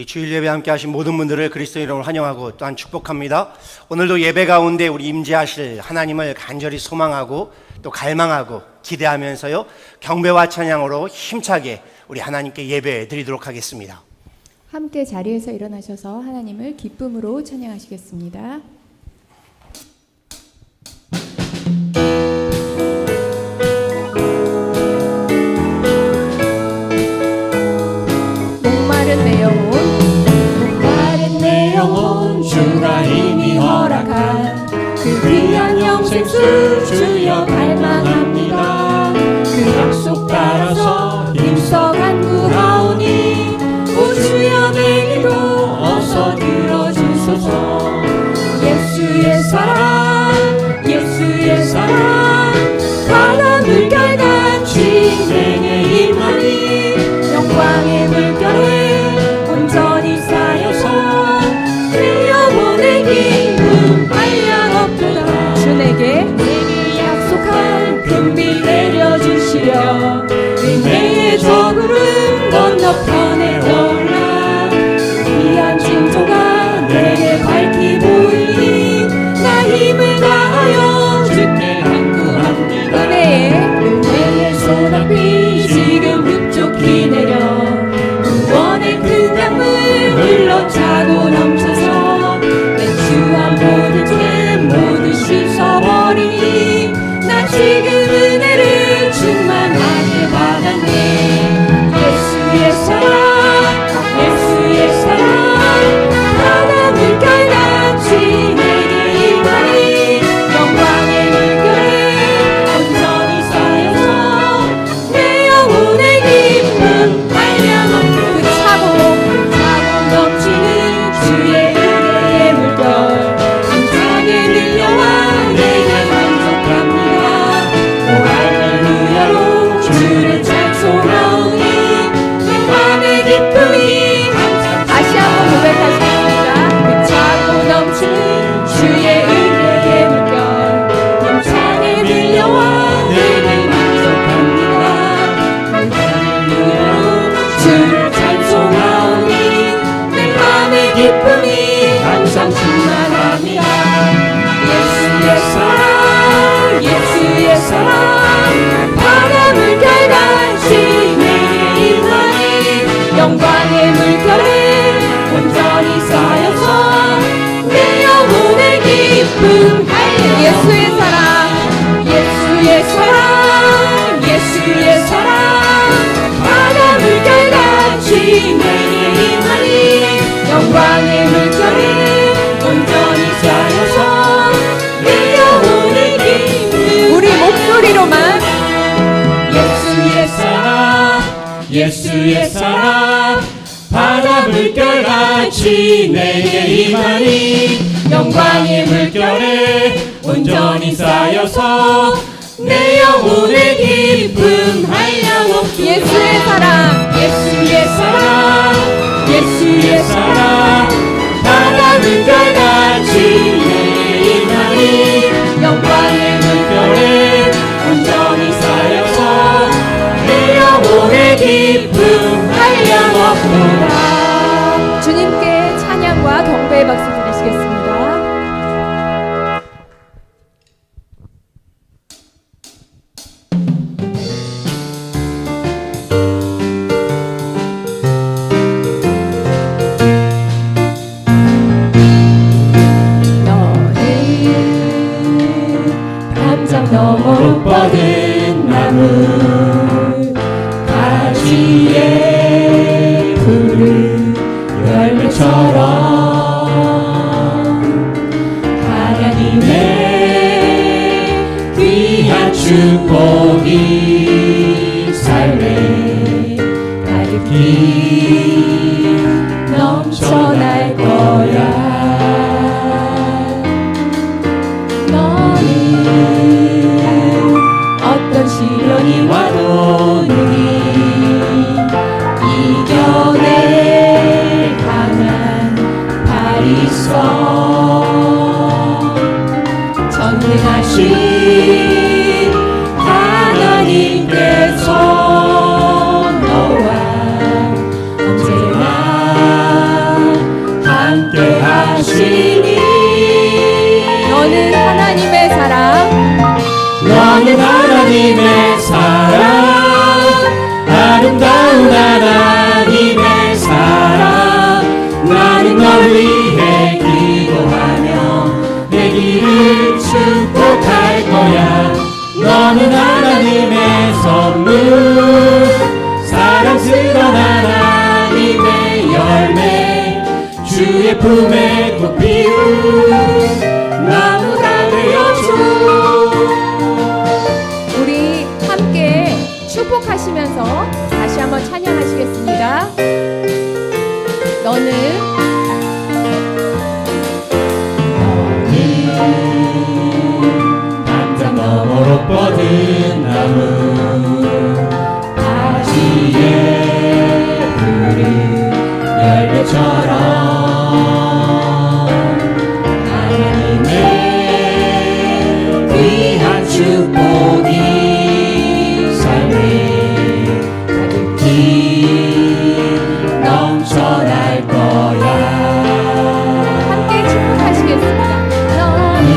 주일 예배 함께 하신 모든 분들을 그리스도 이름으로 환영하고 또한 축복합니다. 오늘도 예배 가운데 우리 임재하실 하나님을 간절히 소망하고 또 갈망하고 기대하면서요, 경배와 찬양으로 힘차게 우리 하나님께 예배 드리도록 하겠습니다. 함께 자리에서 일어나셔서 하나님을 기쁨으로 찬양하시겠습니다. 목마른 내 영혼 주가 이미 허락한 그 귀한 영생수 주여 갈망합니다. 그 약속 따라서 힘써 간구하오니 오 주여 내 기도 어서 들어주소서. 예수의 사랑 예수의 사랑 바다 물결같이 내게 임하니 영광의 물결에 온전히 쌓여서 내 영혼의 기쁨 한량없도다. 주 내게 약속한 금비 내려주시려 은혜의 저구름 건너편에 올라 귀한 징조가 내게 밝히 보이니 나 힘을 다하여 주께 간구합니다. 은혜의 소낙비 지금 흡족히 내려 구원의 큰 강물 흘러차고 넘쳐서 내 주와 모든 죄 모두 씻어버리니 나 지금 은혜를 충만하게 받았네. 예수의 사랑 예수의 사랑 바다 물결같이 내게 임하니 영광의 물결에 온전히 쌓여서 내 영혼의 기쁨 한량없도다. 차고 넘치는 주의 은혜의 물결 힘차게 밀려와 내게 만족합니다. 오 할렐루야로 주를 찬송하오니 내 맘의 기쁨이 항상 다시 한번 고백하시겠습니다. 차고 넘치는 주의 은혜의 물결 힘차게 밀려와 내게 만족합니다. 할렐루야로 주를 찬송하오니 내 맘의 기쁨이 항상 충만합니다. 예수의 사랑 예수의 사랑 바다 물결같이 내게 임하니 영광의 물결에 온전히 쌓여서 내 영혼의 기쁨 할렐루야. 예수의 사랑 예수의 사랑 예수의 사랑 바다 물결같이 내게 임하니 영광의 물결에 온전히 쌓여서 내 영혼의 기쁨 우리 목소리로만 예수의 사랑 예수의 사랑 바다 물결같이 내게 임하니 영광의 물결에 온전히 쌓여서 내 영혼의 기쁨 한량없도다. 예수의 사랑 예수의 사랑 예수의 사랑 바다 물결같이 내게 임하니 영광의 물결에 온전히 쌓여서 내 영혼의 기쁨 한량없도다. 주님께 찬양과 경배의 박수 드리시겠습니다. 너는 담장 너머로 뻗은 나무 가지에 푸른 열매처럼 하나님의 귀한 축복이 삶에 가득히 넘쳐날 거야. 너는 어떤 시련이 와도 능히 이겨낼 강한 발이 있어. 전능하신 하나님께서 너와 언제나 너는 하나님의 사랑, 너는 하나님의 사랑, 아름다운 하나님의 사랑. 나는 널 위해 기도하며 내 길을 축복할 거야. 너는 하나님의 선물, 사랑스러운 하나님의 열매, 주의 품에 꽃 피운 나무가 되어줘. 우리 함께 축복하시면서 다시 한번 찬양하시겠습니다. 너는 담장 너머로 뻗은 나무, 가지에 푸른 열매처럼 하나님의 귀한 축복이 삶에 가득히 넘쳐날 거야. 함께 축복하시겠습니다. 너는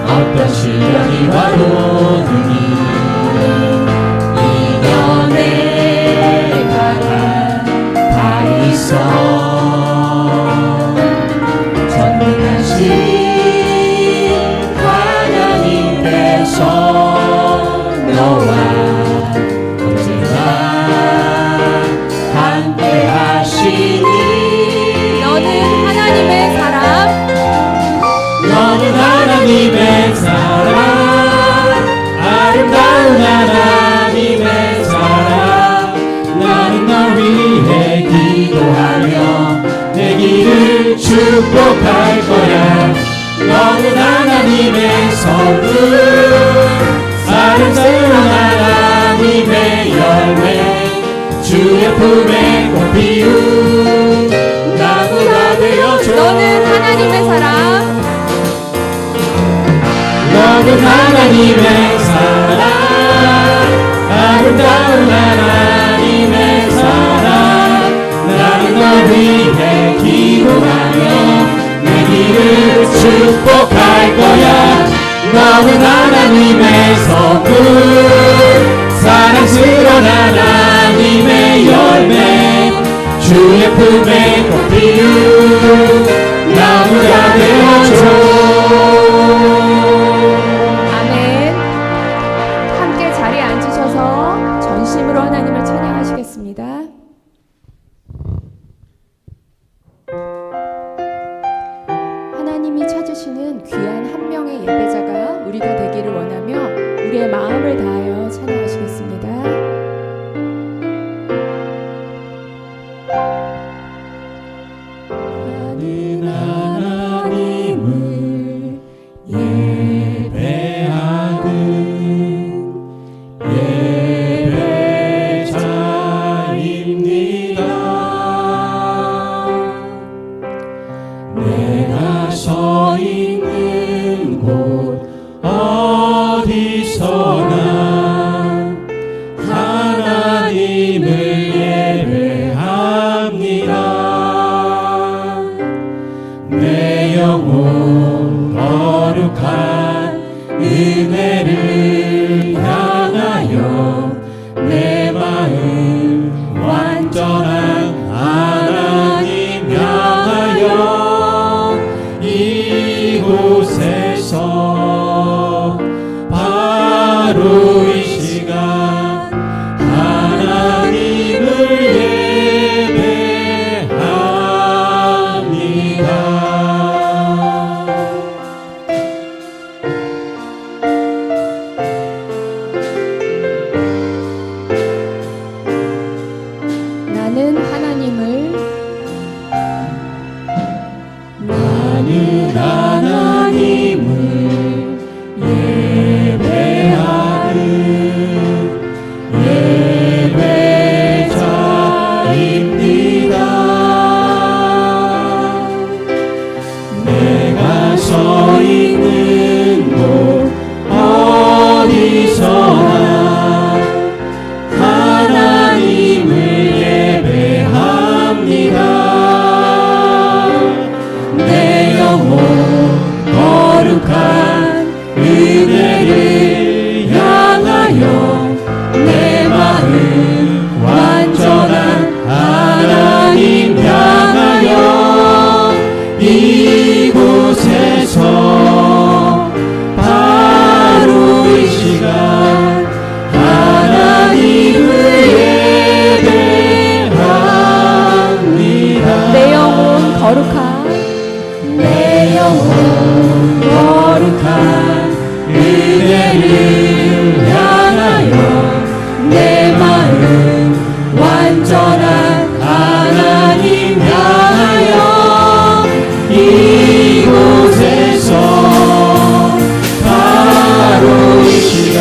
어떤 시련이 와도 능히 이겨낼 만한 발이 있어. 전능하신 하나님께서 너와 언제나 함께 하시니. 너는 하나님의 사랑, 너는 하나님의 사랑, 아름다운 하나님의 사랑. 나는 널 위해 기도하며 내 길을 축복할 거야. 너는 하나님의 선물, 사랑스러운 하나님의 열매, 주의 품에 꽃 피운 나무가 되어줘. 너는 하나님의 사랑, 너는 하나님의 사랑, 아름다운 하나님의 사랑. 나는 널 위해 기도하며 내 길을 축복할 거야. 너는 하나님의 선물, 사랑스러운 하나님의 열매, 주의 품에 꽃 피운 나무가 되어줘. 아멘. 함께 자리에 앉으셔서 전심으로 하나님을 찬양하시겠습니다. 하나님이 찾으시는 귀한 한 명의 예배자가 우리가 되기를 원하며 우리의 마음을 다하여 찬양하시겠습니다. 나는 하나님을 예배하는 예배자입니다. 내가 서 있는 곳 어디서나 하나님을 예배합니다. 내 영혼 거룩한 은혜를 향하여 내 마음 완전한 하나님 향하여 이곳에서 바로 이 시간 하나님을 예배합니다. 나는 하나님을 예배하는 예배자입니다. 내가 서 있는 곳 어디서나 하나님을 예배합니다. 내 영혼 온 거룩한 은혜를 향하여 내 마음 완전한 하나님 향하여 이곳에서 바로 이 시간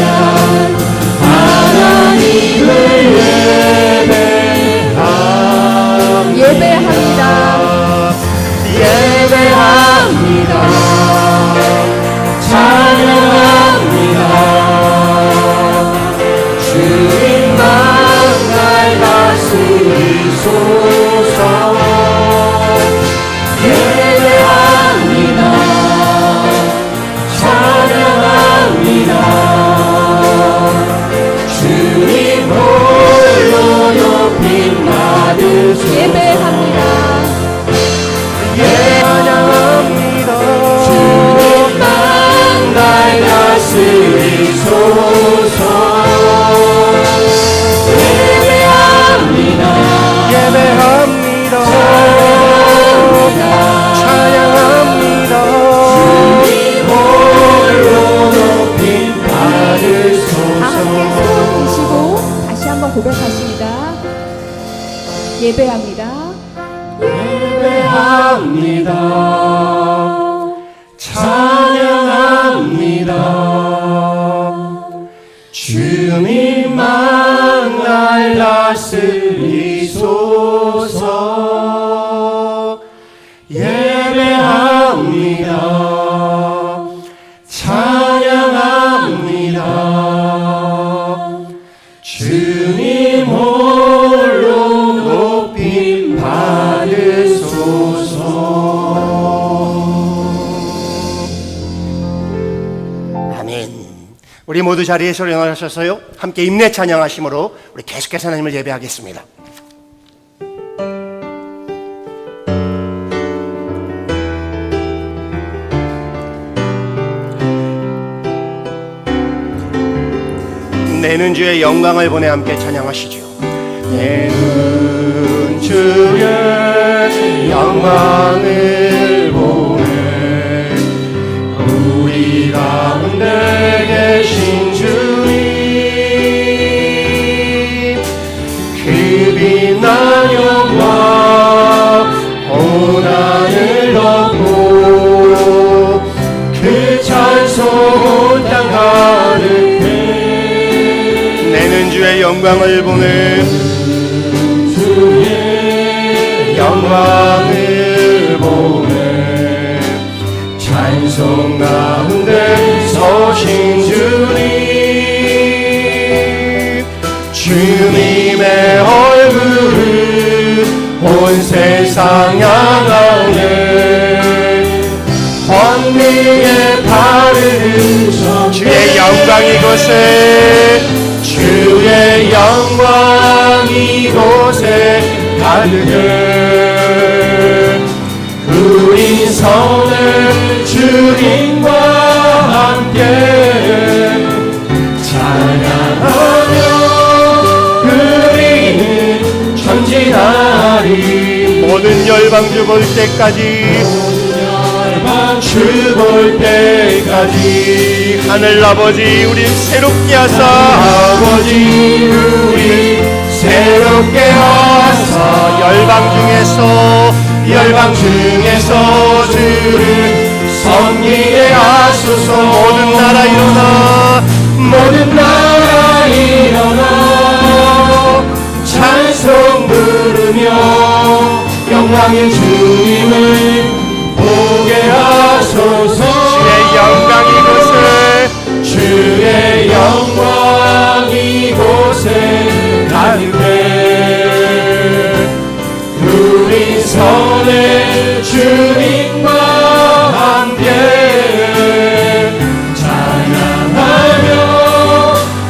하나님을 예배합니다. 예배합니다. 찬양합니다. 주님만 날 다스리소서. 예배합니다. 찬양합니다. 주님 홀로 높임 받으소서. 예배합니다. 찬양합니다. 주님만 날 다스리소서. 예배합니다. 예배합니다. 찬양합니다. 주님 홀로 높임 다 받으소서. 함께 손 드시고 다시 한번 고백하십니다. 예배합니다. 예배합니다. 찬양합니다. 주님만 날 다스리소서. 예배합니다. 찬양합니다. 주님 홀로 높임 받으소서. 아멘. 우리 모두 자리에서 일어나셔서요 함께 임내 찬양하심으로 우리 계속해서 하나님을 예배하겠습니다. 내는 주의 영광을 보내 함께 찬양하시죠. 내는 주의 영광을 보내 우리 가운데 계신 주님 그 빛난 영광 온 하늘 덮고 그 찬송 온 땅 가득해 내는 주의 영광을 보내 주의 영광을 보내 찬송 가운데 서신 주님 주님의 얼굴은 온 세상 향하네 황리에 바르는 주의 영광 이곳에 주의 영광 이곳에 가득해 우린 서는 주님과 함께 찬양하며 우리는 전진하리 모든 열방 죽을 때까지 죽을 때까지 하늘 아버지 우린 새롭게 하사 아버지 우리 새롭게 하사 열방 중에서 주를 섬기게 하소서 모든 나라 일어나 찬송 부르며 영광의 주님을 보게 하소서 주의 영광 이곳에 가득해 우리 선의 주님과 함께 찬양하며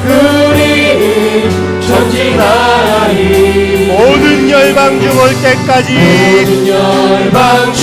우리는 전진하리 모든 열방 죽을 때까지 영광 영광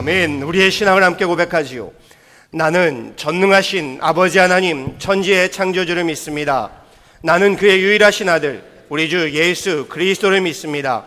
아멘. 우리의 신앙을 함께 고백하지요. 나는 전능하신 아버지 하나님 천지의 창조주를 믿습니다. 나는 그의 유일하신 아들 우리 주 예수 그리스도를 믿습니다.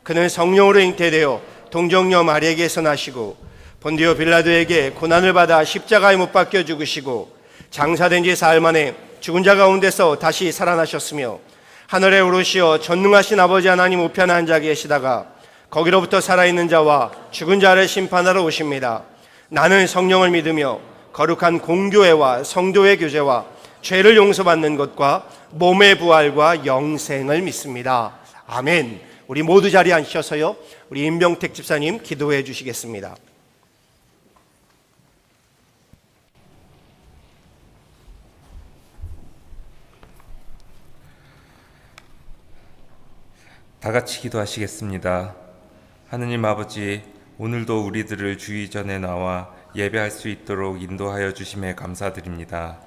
그는 성령으로 잉태되어 동정녀 마리아에게서 나시고 본디오 빌라도에게 고난을 받아 십자가에 못 박혀 죽으시고 장사된 지 사흘 만에 죽은 자 가운데서 다시 살아나셨으며 하늘에 오르시어 전능하신 아버지 하나님 우편에 앉아 계시다가 거기로부터 살아있는 자와 죽은 자를 심판하러 오십니다. 나는 성령을 믿으며 거룩한 공교회와 성도의 교제와 죄를 용서받는 것과 몸의 부활과 영생을 믿습니다. 아멘. 우리 모두 자리에 앉으셔서요, 우리 임병택 집사님 기도해 주시겠습니다. 다 같이 기도하시겠습니다. 하느님 아버지, 오늘도 우리들을 주의 전에 나와 예배할 수 있도록 인도하여 주심에 감사드립니다.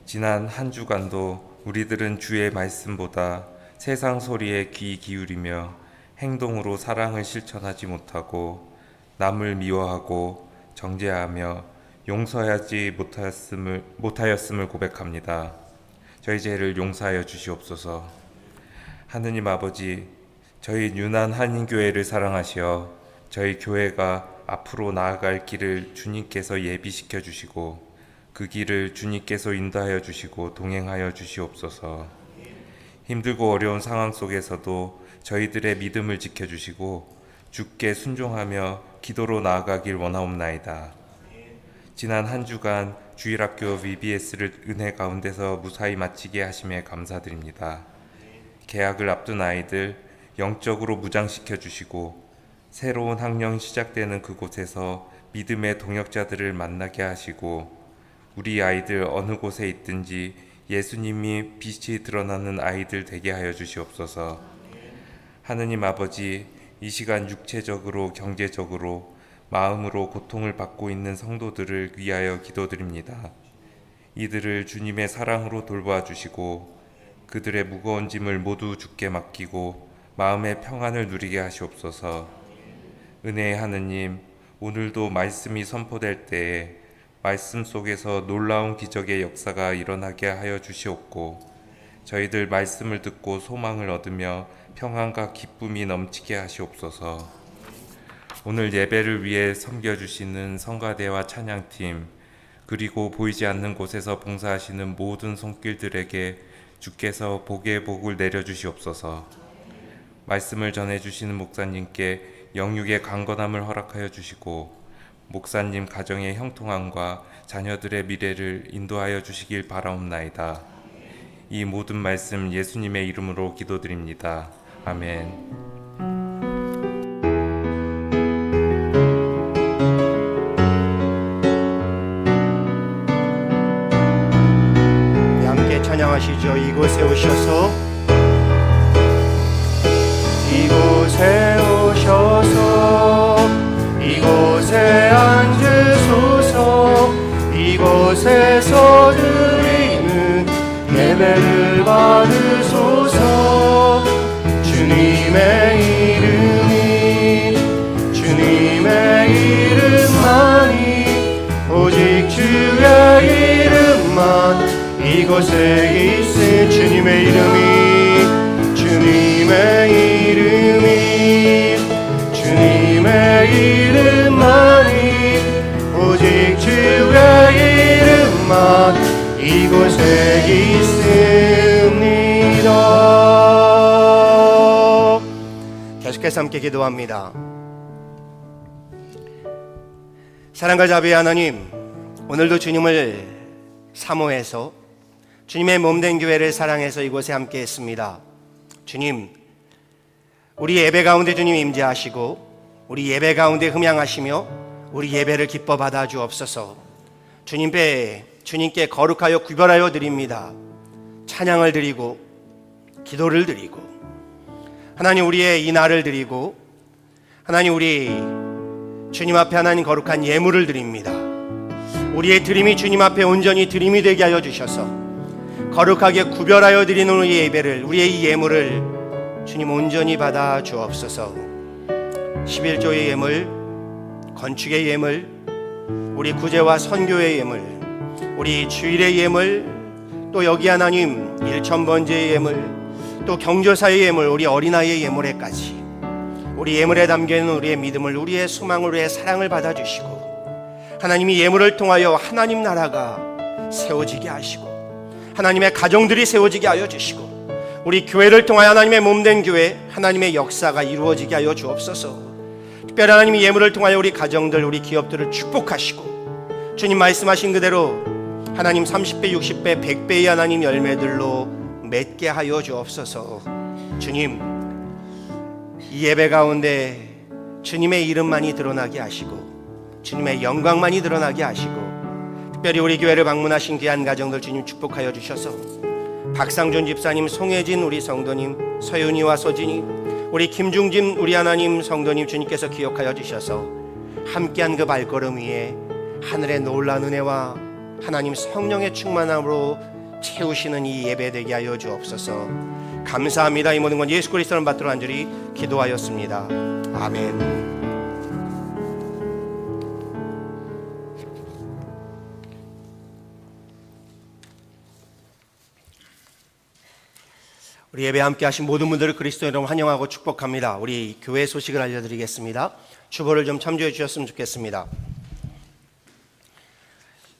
지난 한 주간도 우리들은 주의 말씀보다 세상 소리에 귀 기울이며 행동으로 사랑을 실천하지 못하고 남을 미워하고 정죄하며 용서하지 못하였음을 고백합니다. 저희 죄를 용서하여 주시옵소서. 하느님 아버지, 저희 유난 한인교회를 사랑하시어 저희 교회가 앞으로 나아갈 길을 주님께서 예비시켜 주시고 그 길을 주님께서 인도하여 주시고 동행하여 주시옵소서. 힘들고 어려운 상황 속에서도 저희들의 믿음을 지켜주시고 주께 순종하며 기도로 나아가길 원하옵나이다. 지난 한 주간 주일학교 VBS를 은혜 가운데서 무사히 마치게 하심에 감사드립니다. 개학을 앞둔 아이들 영적으로 무장시켜 주시고 새로운 학년 시작되는 그곳에서 믿음의 동역자들을 만나게 하시고 우리 아이들 어느 곳에 있든지 예수님이 빛이 드러나는 아이들 되게 하여 주시옵소서. 하느님 아버지, 이 시간 육체적으로 경제적으로 마음으로 고통을 받고 있는 성도들을 위하여 기도드립니다. 이들을 주님의 사랑으로 돌보아 주시고 그들의 무거운 짐을 모두 주께 맡기고 마음의 평안을 누리게 하시옵소서. 은혜의 하느님, 오늘도 말씀이 선포될 때에 말씀 속에서 놀라운 기적의 역사가 일어나게 하여 주시옵고 저희들 말씀을 듣고 소망을 얻으며 평안과 기쁨이 넘치게 하시옵소서. 오늘 예배를 위해 섬겨주시는 성가대와 찬양팀 그리고 보이지 않는 곳에서 봉사하시는 모든 손길들에게 주께서 복의 복을 내려주시옵소서. 말씀을 전해주시는 목사님께 영육의 강건함을 허락하여 주시고 목사님 가정의 형통함과 자녀들의 미래를 인도하여 주시길 바라옵나이다. 이 모든 말씀 예수님의 이름으로 기도드립니다. 아멘. 네, 함께 찬양하시죠. 이곳에 오셔서 이곳에 오셔서 이곳에 앉으소서. 이곳에서 드리는 예배를 받으소서. 주님의 이름만이 오직 주의 이름만 이곳에 있으. 주님의 이름만이 오직 주의 이름만 이곳에 있습니다. 계속해서 함께 기도합니다. 사랑과 자비의 하나님, 오늘도 주님을 사모해서 주님의 몸된 교회를 사랑해서 이곳에 함께 했습니다. 주님, 우리 예배 가운데 주님 임재하시고 우리 예배 가운데 흠양하시며 우리 예배를 기뻐 받아 주옵소서. 주님께 거룩하여 구별하여 드립니다. 찬양을 드리고 기도를 드리고 하나님 우리의 이 날을 드리고 하나님 우리 주님 앞에 하나님 거룩한 예물을 드립니다. 우리의 드림이 주님 앞에 온전히 드림이 되게 하여 주셔서 거룩하게 구별하여 드리는 우리의 예배를, 우리의 이 예물을 주님 온전히 받아 주옵소서. 11조의 예물 건축의 예물, 우리 구제와 선교의 예물, 우리 주일의 예물, 또 여기 하나님 일천번제의 예물, 또 경조사의 예물, 우리 어린아이의 예물에까지 우리 예물에 담겨있는 우리의 믿음을, 우리의 소망을, 우리의 사랑을 받아주시고 하나님이 예물을 통하여 하나님 나라가 세워지게 하시고 하나님의 가정들이 세워지게 하여 주시고 우리 교회를 통하여 하나님의 몸된 교회, 하나님의 역사가 이루어지게 하여 주옵소서. 특별히 하나님이 예물을 통하여 우리 가정들, 우리 기업들을 축복하시고 주님 말씀하신 그대로 하나님 30배, 60배, 100배의 하나님 열매들로 맺게 하여 주옵소서. 주님, 이 예배 가운데 주님의 이름만이 드러나게 하시고 주님의 영광만이 드러나게 하시고 특별히 우리 교회를 방문하신 귀한 가정들 주님 축복하여 주셔서 박상준 집사님, 송혜진 우리 성도님, 서윤이와 서진이, 우리 김중진 우리 하나님 성도님 주님께서 기억하여 주셔서 함께한 그 발걸음 위에 하늘의 놀라운 은혜와 하나님 성령의 충만함으로 채우시는 이 예배 되게 하여 주옵소서. 감사합니다. 이 모든 건 예수 그리스도를 받들어 간절히 기도하였습니다. 아멘. 우리 예배 함께 하신 모든 분들을 그리스도의 이름으로 환영하고 축복합니다. 우리 교회 소식을 알려드리겠습니다. 주보를 좀 참조해 주셨으면 좋겠습니다.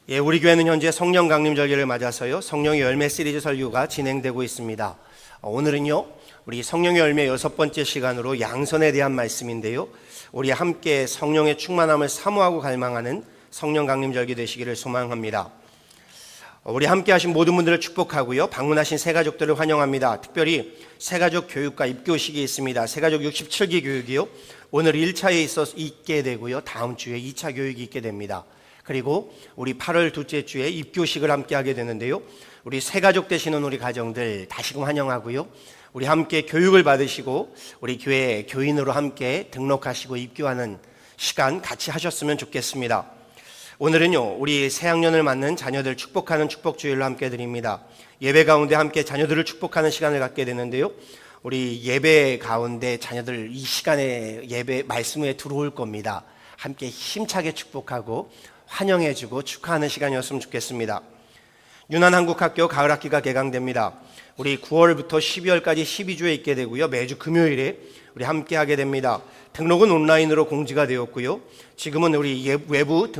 예, 우리 교회는 현재 성령 강림 절기를 맞아서요 성령의 열매 시리즈 설교가 진행되고 있습니다. 오늘은요 우리 성령의 열매 6번째 시간으로 양선에 대한 말씀인데요, 우리 함께 성령의 충만함을 사모하고 갈망하는 성령 강림 절기 되시기를 소망합니다. 우리 함께 하신 모든 분들을 축복하고요, 방문하신 새가족들을 환영합니다. 특별히 새가족 교육과 입교식이 있습니다. 새가족 67기 교육이요 오늘 1차에 있게 되고요, 다음 주에 2차 교육이 있게 됩니다. 그리고 우리 8월 둘째 주에 입교식을 함께 하게 되는데요, 우리 새가족 되시는 우리 가정들 다시금 환영하고요, 우리 함께 교육을 받으시고 우리 교회 교인으로 함께 등록하시고 입교하는 시간 같이 하셨으면 좋겠습니다. 오늘은요 우리 새학년을 맞는 자녀들 축복하는 축복주일로 함께 드립니다. 예배 가운데 함께 자녀들을 축복하는 시간을 갖게 되는데요, 우리 예배 가운데 자녀들 이 시간에 예배 말씀에 들어올 겁니다. 함께 힘차게 축복하고 환영해주고 축하하는 시간이었으면 좋겠습니다. 윤한한국학교 가을학기가 개강됩니다. 우리 9월부터 12월까지 12주에 있게 되고요, 매주 금요일에 우리 함께 하게 됩니다. 등록은 온라인으로 공지가 되었고요, 지금은 우리 외부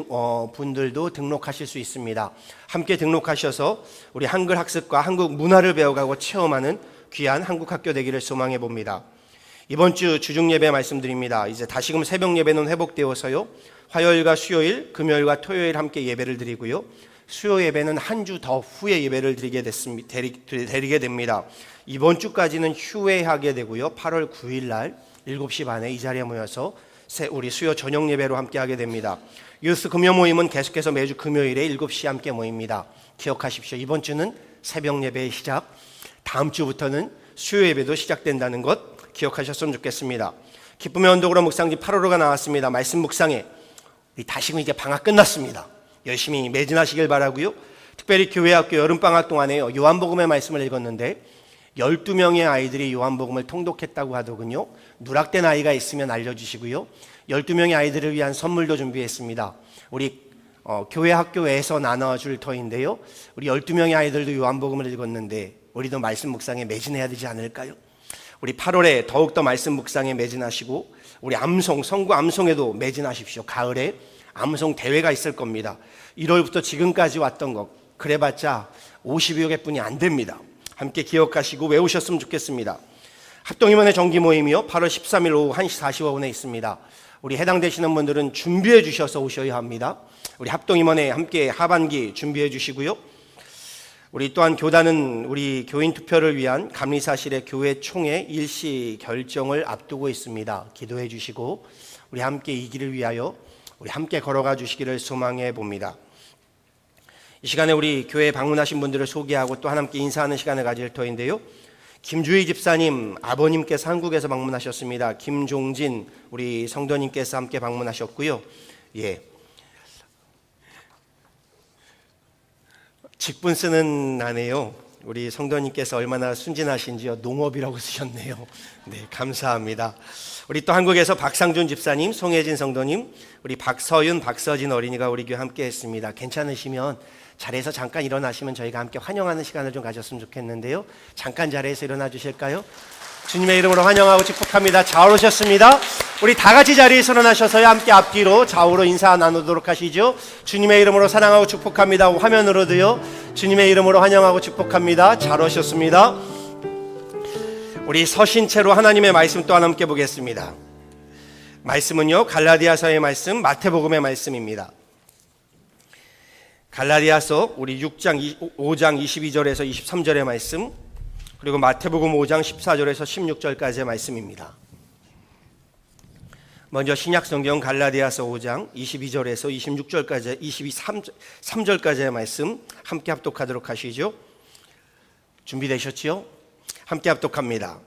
분들도 등록하실 수 있습니다. 함께 등록하셔서 우리 한글 학습과 한국 문화를 배워가고 체험하는 귀한 한국학교 되기를 소망해 봅니다. 이번 주 주중 예배 말씀드립니다. 이제 다시금 새벽 예배는 회복되어서요, 화요일과 수요일, 금요일과 토요일 함께 예배를 드리고요, 수요 예배는 한 주 더 후에 예배를 드리게 됩니다. 이번 주까지는 휴회하게 되고요, 8월 9일 날 7시 반에 이 자리에 모여서 우리 수요 저녁 예배로 함께 하게 됩니다. 유스 금요 모임은 계속해서 매주 금요일에 7시에 함께 모입니다. 기억하십시오. 이번 주는 새벽 예배의 시작, 다음 주부터는 수요 예배도 시작된다는 것 기억하셨으면 좋겠습니다. 기쁨의 언덕으로 묵상집 8호로가 나왔습니다. 말씀 묵상에 다시금 이제 방학 끝났습니다. 열심히 매진하시길 바라고요. 특별히 교회학교 여름방학 동안에요 요한복음의 말씀을 읽었는데 12명의 아이들이 요한복음을 통독했다고 하더군요. 누락된 아이가 있으면 알려주시고요, 12명의 아이들을 위한 선물도 준비했습니다. 우리 교회 학교에서 나눠줄 터인데요, 우리 12명의 아이들도 요한복음을 읽었는데 우리도 말씀 묵상에 매진해야 되지 않을까요? 우리 8월에 더욱더 말씀 묵상에 매진하시고 우리 암송, 성구 암송에도 매진하십시오. 가을에 암송 대회가 있을 겁니다. 1월부터 지금까지 왔던 것 그래봤자 50여 개뿐이 안 됩니다. 함께 기억하시고 외우셨으면 좋겠습니다. 합동임원회 정기 모임이요 8월 13일 오후 1시 45분에 있습니다. 우리 해당되시는 분들은 준비해 주셔서 오셔야 합니다. 우리 합동임원회 함께 하반기 준비해 주시고요, 우리 또한 교단은 우리 교인 투표를 위한 감리사실의 교회 총회 일시 결정을 앞두고 있습니다. 기도해 주시고 우리 함께 이 길을 위하여 우리 함께 걸어가 주시기를 소망해 봅니다. 이 시간에 우리 교회에 방문하신 분들을 소개하고 또 함께 인사하는 시간을 가질 터인데요, 김주희 집사님 아버님께서 한국에서 방문하셨습니다. 김종진 우리 성도님께서 함께 방문하셨고요, 예, 직분 쓰는 난에요 우리 성도님께서 얼마나 순진하신지요. 농업이라고 쓰셨네요. 네, 감사합니다. 우리 또 한국에서 박상준 집사님, 송혜진 성도님, 우리 박서윤, 박서진 어린이가 우리 교회 함께 했습니다. 괜찮으시면 자리에서 잠깐 일어나시면 저희가 함께 환영하는 시간을 좀 가졌으면 좋겠는데요. 잠깐 자리에서 일어나 주실까요? 주님의 이름으로 환영하고 축복합니다. 좌우로 오셨습니다. 우리 다 같이 자리에서 일어나셔서요. 함께 앞뒤로 좌우로 인사 나누도록 하시죠. 주님의 이름으로 사랑하고 축복합니다. 화면으로도요. 주님의 이름으로 환영하고 축복합니다. 잘 오셨습니다. 우리 서신체로 하나님의 말씀 또한 함께 보겠습니다. 말씀은요, 갈라디아서의 말씀, 마태복음의 말씀입니다. 갈라디아서 우리 5장 22절에서 23절의 말씀, 그리고 마태복음 5장 14절에서 16절까지의 말씀입니다. 먼저 신약성경 갈라디아서 5장 22절에서 26절까지 23절까지의 말씀 함께 합독하도록 하시죠. 준비되셨지요? 함께 합독합니다.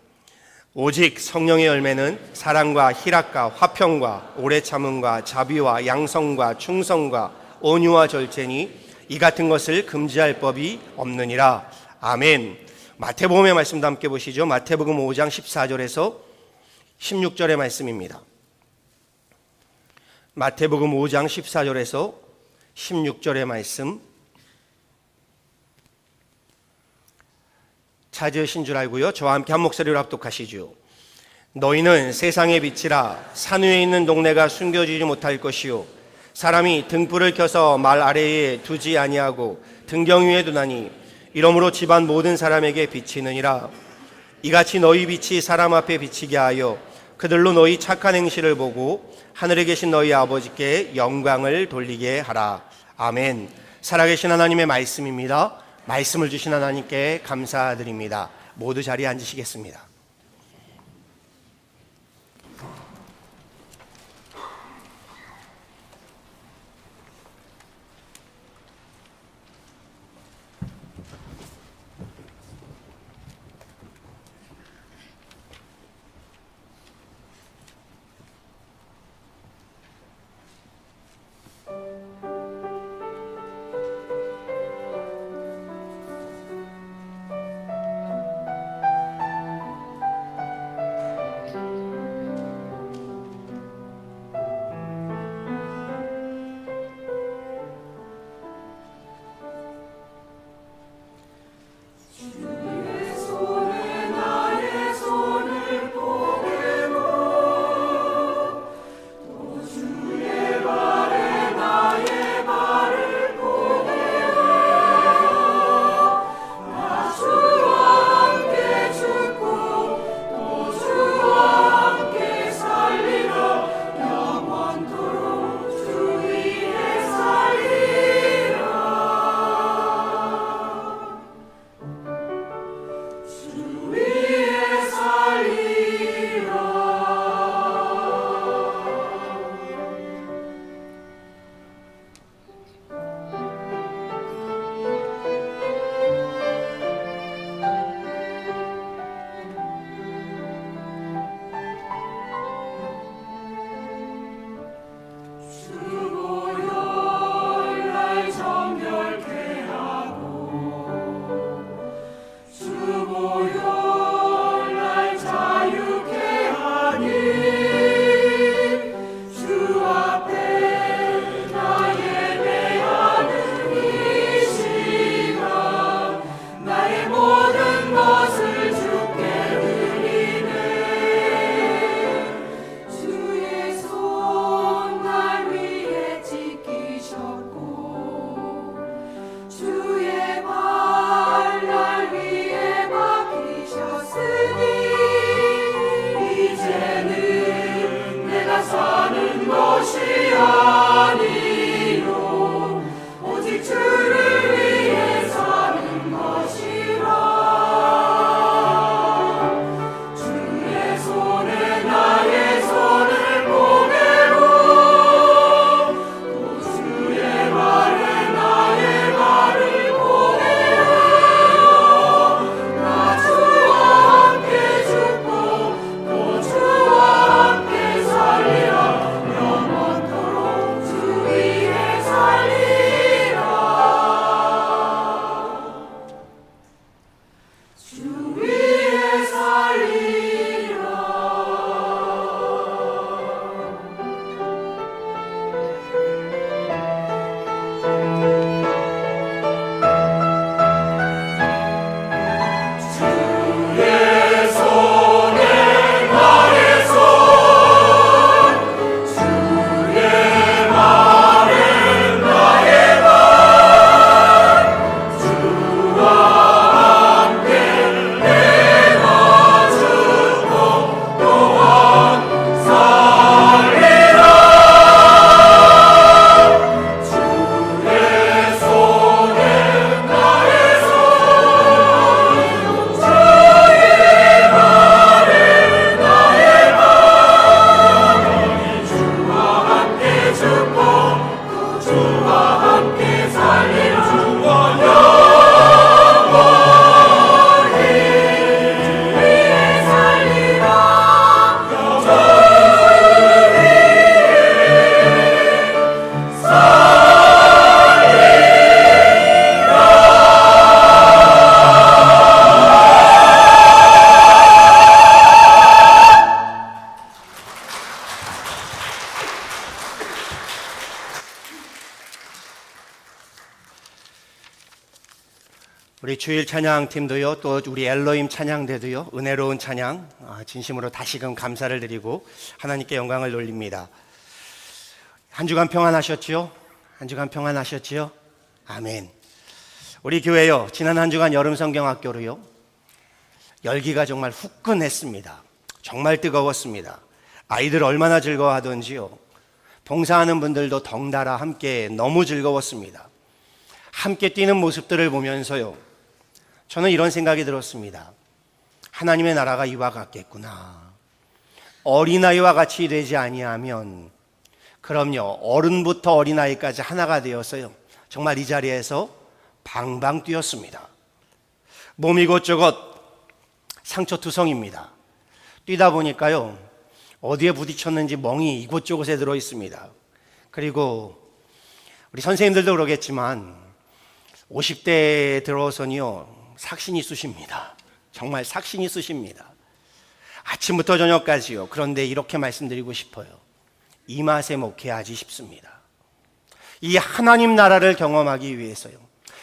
오직 성령의 열매는 사랑과 희락과 화평과 오래 참음과 자비와 양성과 충성과 온유와 절제니 이 같은 것을 금지할 법이 없느니라. 아멘. 마태복음의 말씀도 함께 보시죠. 마태복음 5장 14절에서 16절의 말씀입니다. 마태복음 5장 14절에서 16절의 말씀 찾으신 줄 알고요. 저와 함께 한 목소리로 합독하시죠. 너희는 세상의 빛이라. 산 위에 있는 동네가 숨겨지지 못할 것이요 사람이 등불을 켜서 말 아래에 두지 아니하고 등경 위에 두나니 이러므로 집안 모든 사람에게 비치느니라. 이같이 너희 빛이 사람 앞에 비치게 하여 그들로 너희 착한 행실을 보고 하늘에 계신 너희 아버지께 영광을 돌리게 하라. 아멘. 살아계신 하나님의 말씀입니다. 말씀을 주신 하나님께 감사드립니다. 모두 자리에 앉으시겠습니다. 우리 주일 찬양팀도요, 또 우리 엘로임 찬양대도요, 은혜로운 찬양 진심으로 다시금 감사를 드리고 하나님께 영광을 돌립니다. 한 주간 평안하셨지요? 한 주간 평안하셨지요? 아멘. 우리 교회요, 지난 한 주간 여름 성경학교로요, 열기가 정말 후끈했습니다. 정말 뜨거웠습니다. 아이들 얼마나 즐거워하던지요. 봉사하는 분들도 덩달아 함께 너무 즐거웠습니다. 함께 뛰는 모습들을 보면서요, 저는 이런 생각이 들었습니다. 하나님의 나라가 이와 같겠구나. 어린아이와 같이 되지 아니하면, 그럼요, 어른부터 어린아이까지 하나가 되어서요, 정말 이 자리에서 방방 뛰었습니다. 몸이 이곳저곳 상처투성입니다. 뛰다 보니까요, 어디에 부딪혔는지 멍이 이곳저곳에 들어 있습니다. 그리고 우리 선생님들도 그러겠지만 50대에 들어서는요, 삭신이 쑤십니다. 정말 삭신이 쑤십니다. 아침부터 저녁까지요. 그런데 이렇게 말씀드리고 싶어요. 이 맛에 목회하지 싶습니다. 이 하나님 나라를 경험하기 위해서요,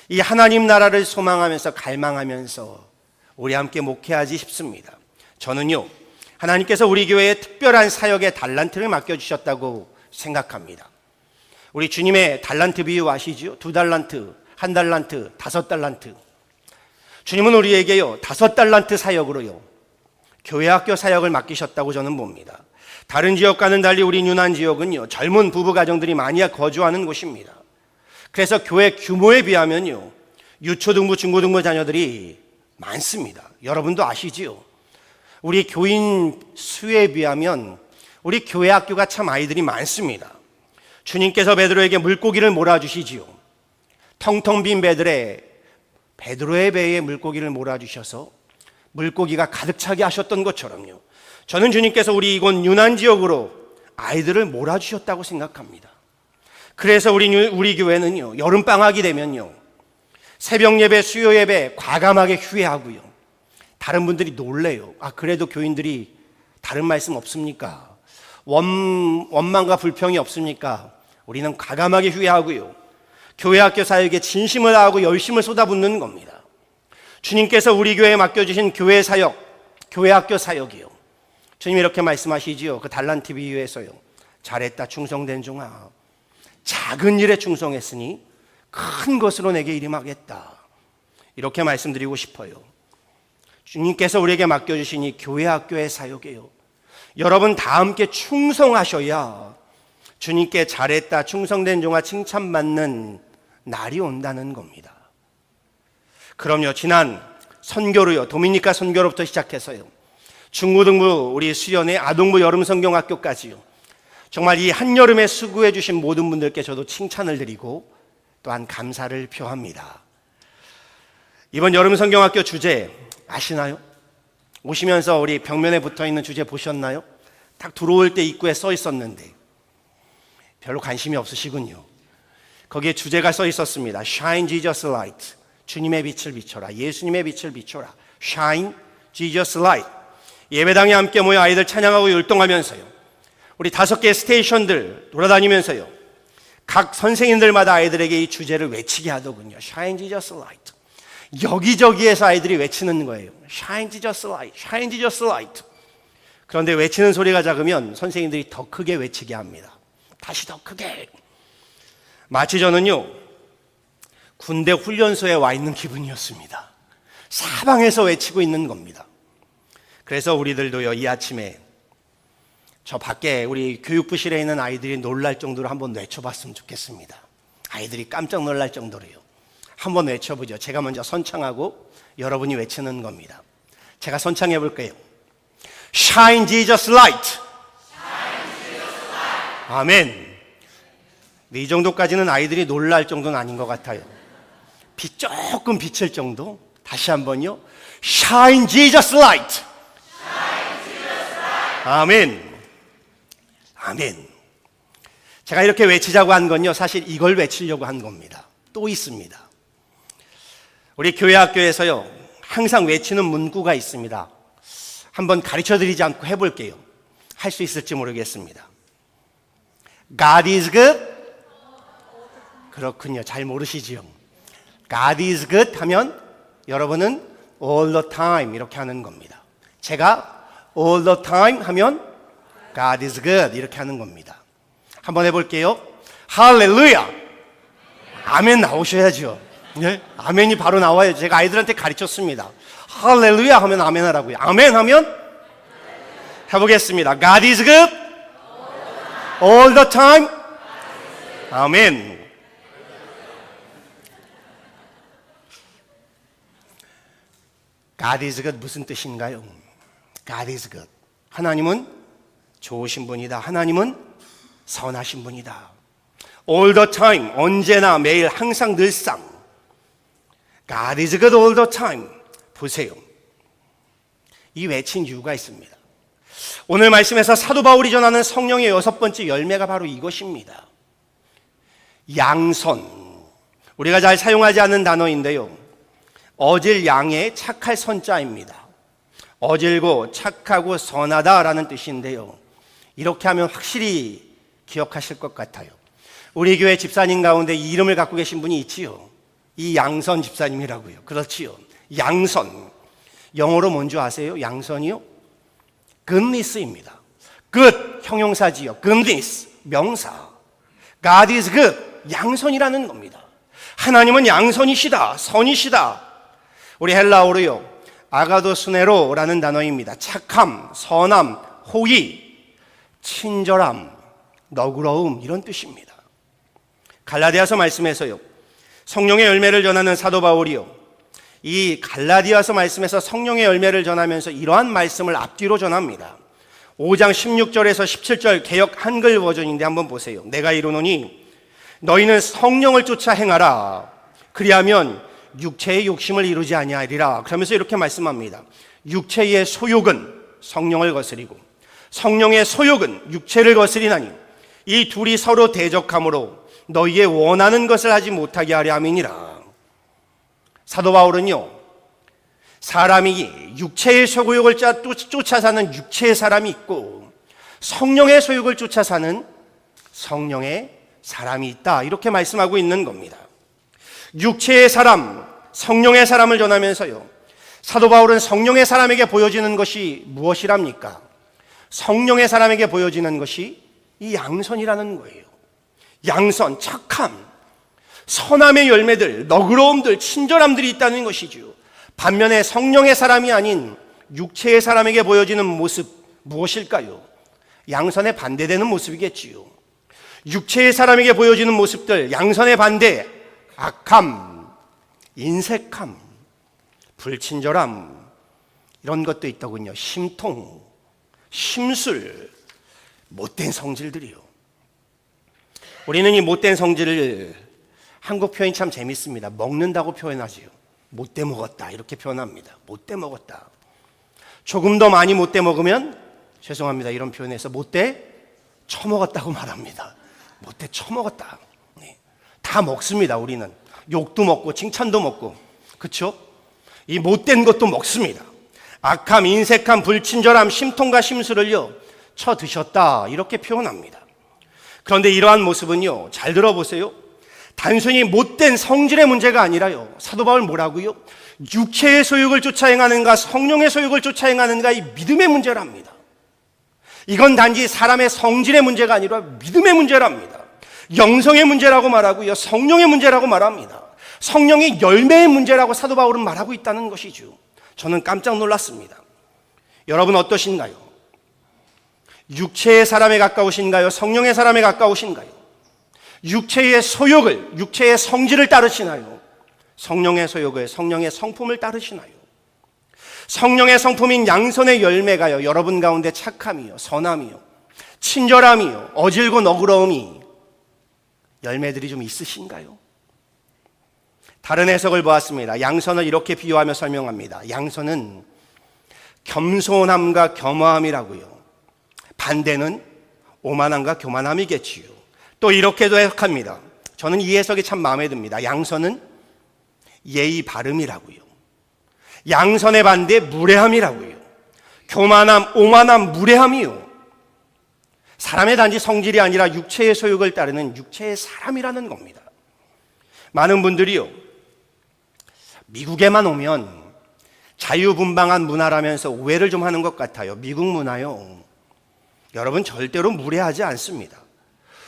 이 하나님 나라를 소망하면서 갈망하면서 우리 함께 목회하지 싶습니다. 저는요, 하나님께서 우리 교회에 특별한 사역의 달란트를 맡겨주셨다고 생각합니다. 우리 주님의 달란트 비유 아시죠? 2달란트, 1달란트, 5달란트. 주님은 우리에게요, 5달란트 사역으로요, 교회 학교 사역을 맡기셨다고 저는 봅니다. 다른 지역과는 달리 우리 유난 지역은요, 젊은 부부 가정들이 많이 거주하는 곳입니다. 그래서 교회 규모에 비하면요, 유초등부, 중고등부 자녀들이 많습니다. 여러분도 아시지요? 우리 교인 수에 비하면 우리 교회 학교가 참 아이들이 많습니다. 주님께서 베드로에게 물고기를 몰아주시지요. 텅텅 빈 베드로의 배에 물고기를 몰아주셔서 물고기가 가득 차게 하셨던 것처럼요, 저는 주님께서 우리 이곳 유난 지역으로 아이들을 몰아주셨다고 생각합니다. 그래서 우리 교회는요, 여름방학이 되면요, 새벽 예배, 수요 예배 과감하게 휴회하고요. 다른 분들이 놀래요. 그래도 교인들이 다른 말씀 없습니까? 원망과 불평이 없습니까? 우리는 과감하게 휴회하고요, 교회 학교 사역에 진심을 다하고 열심을 쏟아붓는 겁니다. 주님께서 우리 교회에 맡겨주신 교회 사역, 교회 학교 사역이요, 주님이 이렇게 말씀하시지요. 그 달란트 비유에서요, 잘했다 충성된 종아, 작은 일에 충성했으니 큰 것으로 내게 이름하겠다. 이렇게 말씀드리고 싶어요. 주님께서 우리에게 맡겨주신 이 교회 학교의 사역이에요. 여러분 다 함께 충성하셔야 주님께 잘했다 충성된 종아 칭찬받는 날이 온다는 겁니다. 그럼요, 지난 선교로요, 도미니카 선교로부터 시작해서요, 중고등부 우리 수련회 아동부 여름 성경학교까지요, 정말 이 한여름에 수고해 주신 모든 분들께 저도 칭찬을 드리고 또한 감사를 표합니다. 이번 여름 성경학교 주제 아시나요? 오시면서 우리 벽면에 붙어있는 주제 보셨나요? 딱 들어올 때 입구에 써 있었는데 별로 관심이 없으시군요. 거기에 주제가 써 있었습니다. Shine Jesus Light. 주님의 빛을 비춰라. 예수님의 빛을 비춰라. Shine Jesus Light. 예배당에 함께 모여 아이들 찬양하고 율동하면서요, 우리 5개의 스테이션들 돌아다니면서요, 각 선생님들마다 아이들에게 이 주제를 외치게 하더군요. Shine Jesus Light. 여기저기에서 아이들이 외치는 거예요. Shine Jesus Light, Shine Jesus Light. 그런데 외치는 소리가 작으면 선생님들이 더 크게 외치게 합니다. 다시 더 크게. 마치 저는요, 군대 훈련소에 와 있는 기분이었습니다. 사방에서 외치고 있는 겁니다. 그래서 우리들도요, 이 아침에 저 밖에 우리 교육부실에 있는 아이들이 놀랄 정도로 한번 외쳐봤으면 좋겠습니다. 아이들이 깜짝 놀랄 정도로요. 한번 외쳐보죠. 제가 먼저 선창하고 여러분이 외치는 겁니다. 제가 선창해 볼게요. Shine Jesus Light. 아멘. 이 정도까지는 아이들이 놀랄 정도는 아닌 것 같아요. 빛 조금 비칠 정도. 다시 한번요. Shine Jesus Light. 아멘. 아멘. 제가 이렇게 외치자고 한 건요, 사실 이걸 외치려고 한 겁니다. 또 있습니다. 우리 교회 학교에서요, 항상 외치는 문구가 있습니다. 한번 가르쳐 드리지 않고 해볼게요. 할 수 있을지 모르겠습니다. God is good. 그렇군요. 잘 모르시지요. God is good 하면 여러분은 all the time 이렇게 하는 겁니다. 제가 all the time 하면 God is good 이렇게 하는 겁니다. 한번 해볼게요. 할렐루야. 아멘 나오셔야죠. 네? 아멘이 바로 나와요. 제가 아이들한테 가르쳤습니다. 할렐루야 하면 아멘 하라고요. 아멘 하면 해보겠습니다. God is good all the time. 아멘. God is good 무슨 뜻인가요? God is good. 하나님은 좋으신 분이다. 하나님은 선하신 분이다. All the time, 언제나 매일 항상 늘상 God is good all the time. 보세요. 이 외친 이유가 있습니다. 오늘 말씀에서 사도 바울이 전하는 성령의 6번째 열매가 바로 이것입니다. 양선. 우리가 잘 사용하지 않는 단어인데요. 어질 양의 착할 선자입니다. 어질고 착하고 선하다라는 뜻인데요. 이렇게 하면 확실히 기억하실 것 같아요. 우리 교회 집사님 가운데 이 이름을 갖고 계신 분이 있지요. 이 양선 집사님이라고요. 그렇지요. 양선. 영어로 뭔지 아세요? 양선이요? goodness입니다. good 형용사지요. goodness 명사. God is good. 양선이라는 겁니다. 하나님은 양선이시다. 선이시다. 우리 헬라어로요. 아가도스네로라는 단어입니다. 착함, 선함, 호의, 친절함, 너그러움 이런 뜻입니다. 갈라디아서 말씀에서요. 성령의 열매를 전하는 사도 바울이요. 이 갈라디아서 말씀에서 성령의 열매를 전하면서 이러한 말씀을 앞뒤로 전합니다. 5장 16절에서 17절 개역 한글 버전인데 한번 보세요. 내가 이르노니 너희는 성령을 쫓아 행하라. 그리하면 육체의 욕심을 이루지 아니하리라. 그러면서 이렇게 말씀합니다. 육체의 소욕은 성령을 거스리고 성령의 소욕은 육체를 거스리나니 이 둘이 서로 대적함으로 너희의 원하는 것을 하지 못하게 하려 함이니라. 사도 바울은요, 사람이 육체의 소욕을 쫓아 사는 육체의 사람이 있고 성령의 소욕을 쫓아 사는 성령의 사람이 있다. 이렇게 말씀하고 있는 겁니다. 육체의 사람, 성령의 사람을 전하면서요. 사도 바울은 성령의 사람에게 보여지는 것이 무엇이랍니까? 성령의 사람에게 보여지는 것이 이 양선이라는 거예요. 양선, 착함, 선함의 열매들, 너그러움들, 친절함들이 있다는 것이죠. 반면에 성령의 사람이 아닌 육체의 사람에게 보여지는 모습 무엇일까요? 양선에 반대되는 모습이겠지요. 육체의 사람에게 보여지는 모습들, 양선의 반대, 악함, 인색함, 불친절함 이런 것도 있더군요. 심통, 심술, 못된 성질들이요. 우리는 이 못된 성질을 한국 표현이 참 재밌습니다. 먹는다고 표현하지요. 못돼 먹었다 이렇게 표현합니다. 못돼 먹었다. 조금 더 많이 못돼 먹으면 죄송합니다. 이런 표현에서 못돼 처먹었다고 말합니다. 못돼 처먹었다. 네. 다 먹습니다. 우리는 욕도 먹고 칭찬도 먹고 그렇죠? 이 못된 것도 먹습니다. 악함, 인색함, 불친절함, 심통과 심술을요 쳐 드셨다 이렇게 표현합니다. 그런데 이러한 모습은요 잘 들어보세요. 단순히 못된 성질의 문제가 아니라요. 사도 바울 뭐라고요? 육체의 소욕을 쫓아 행하는가 성령의 소욕을 쫓아 행하는가 이 믿음의 문제랍니다. 이건 단지 사람의 성질의 문제가 아니라 믿음의 문제랍니다. 영성의 문제라고 말하고요. 성령의 문제라고 말합니다. 성령의 열매의 문제라고 사도 바울은 말하고 있다는 것이죠. 저는 깜짝 놀랐습니다. 여러분 어떠신가요? 육체의 사람에 가까우신가요? 성령의 사람에 가까우신가요? 육체의 소욕을, 육체의 성질을 따르시나요? 성령의 소욕을, 성령의 성품을 따르시나요? 성령의 성품인 양선의 열매가요 여러분 가운데 착함이요, 선함이요, 친절함이요, 어질고 너그러움이 열매들이 좀 있으신가요? 다른 해석을 보았습니다. 양선을 이렇게 비유하며 설명합니다. 양선은 겸손함과 겸허함이라고요. 반대는 오만함과 교만함이겠지요. 또 이렇게도 해석합니다. 저는 이 해석이 참 마음에 듭니다. 양선은 예의 바름이라고요. 양선의 반대 무례함이라고요. 교만함, 오만함, 무례함이요. 사람의 단지 성질이 아니라 육체의 소욕을 따르는 육체의 사람이라는 겁니다. 많은 분들이요 미국에만 오면 자유분방한 문화라면서 오해를 좀 하는 것 같아요. 미국 문화요, 여러분 절대로 무례하지 않습니다.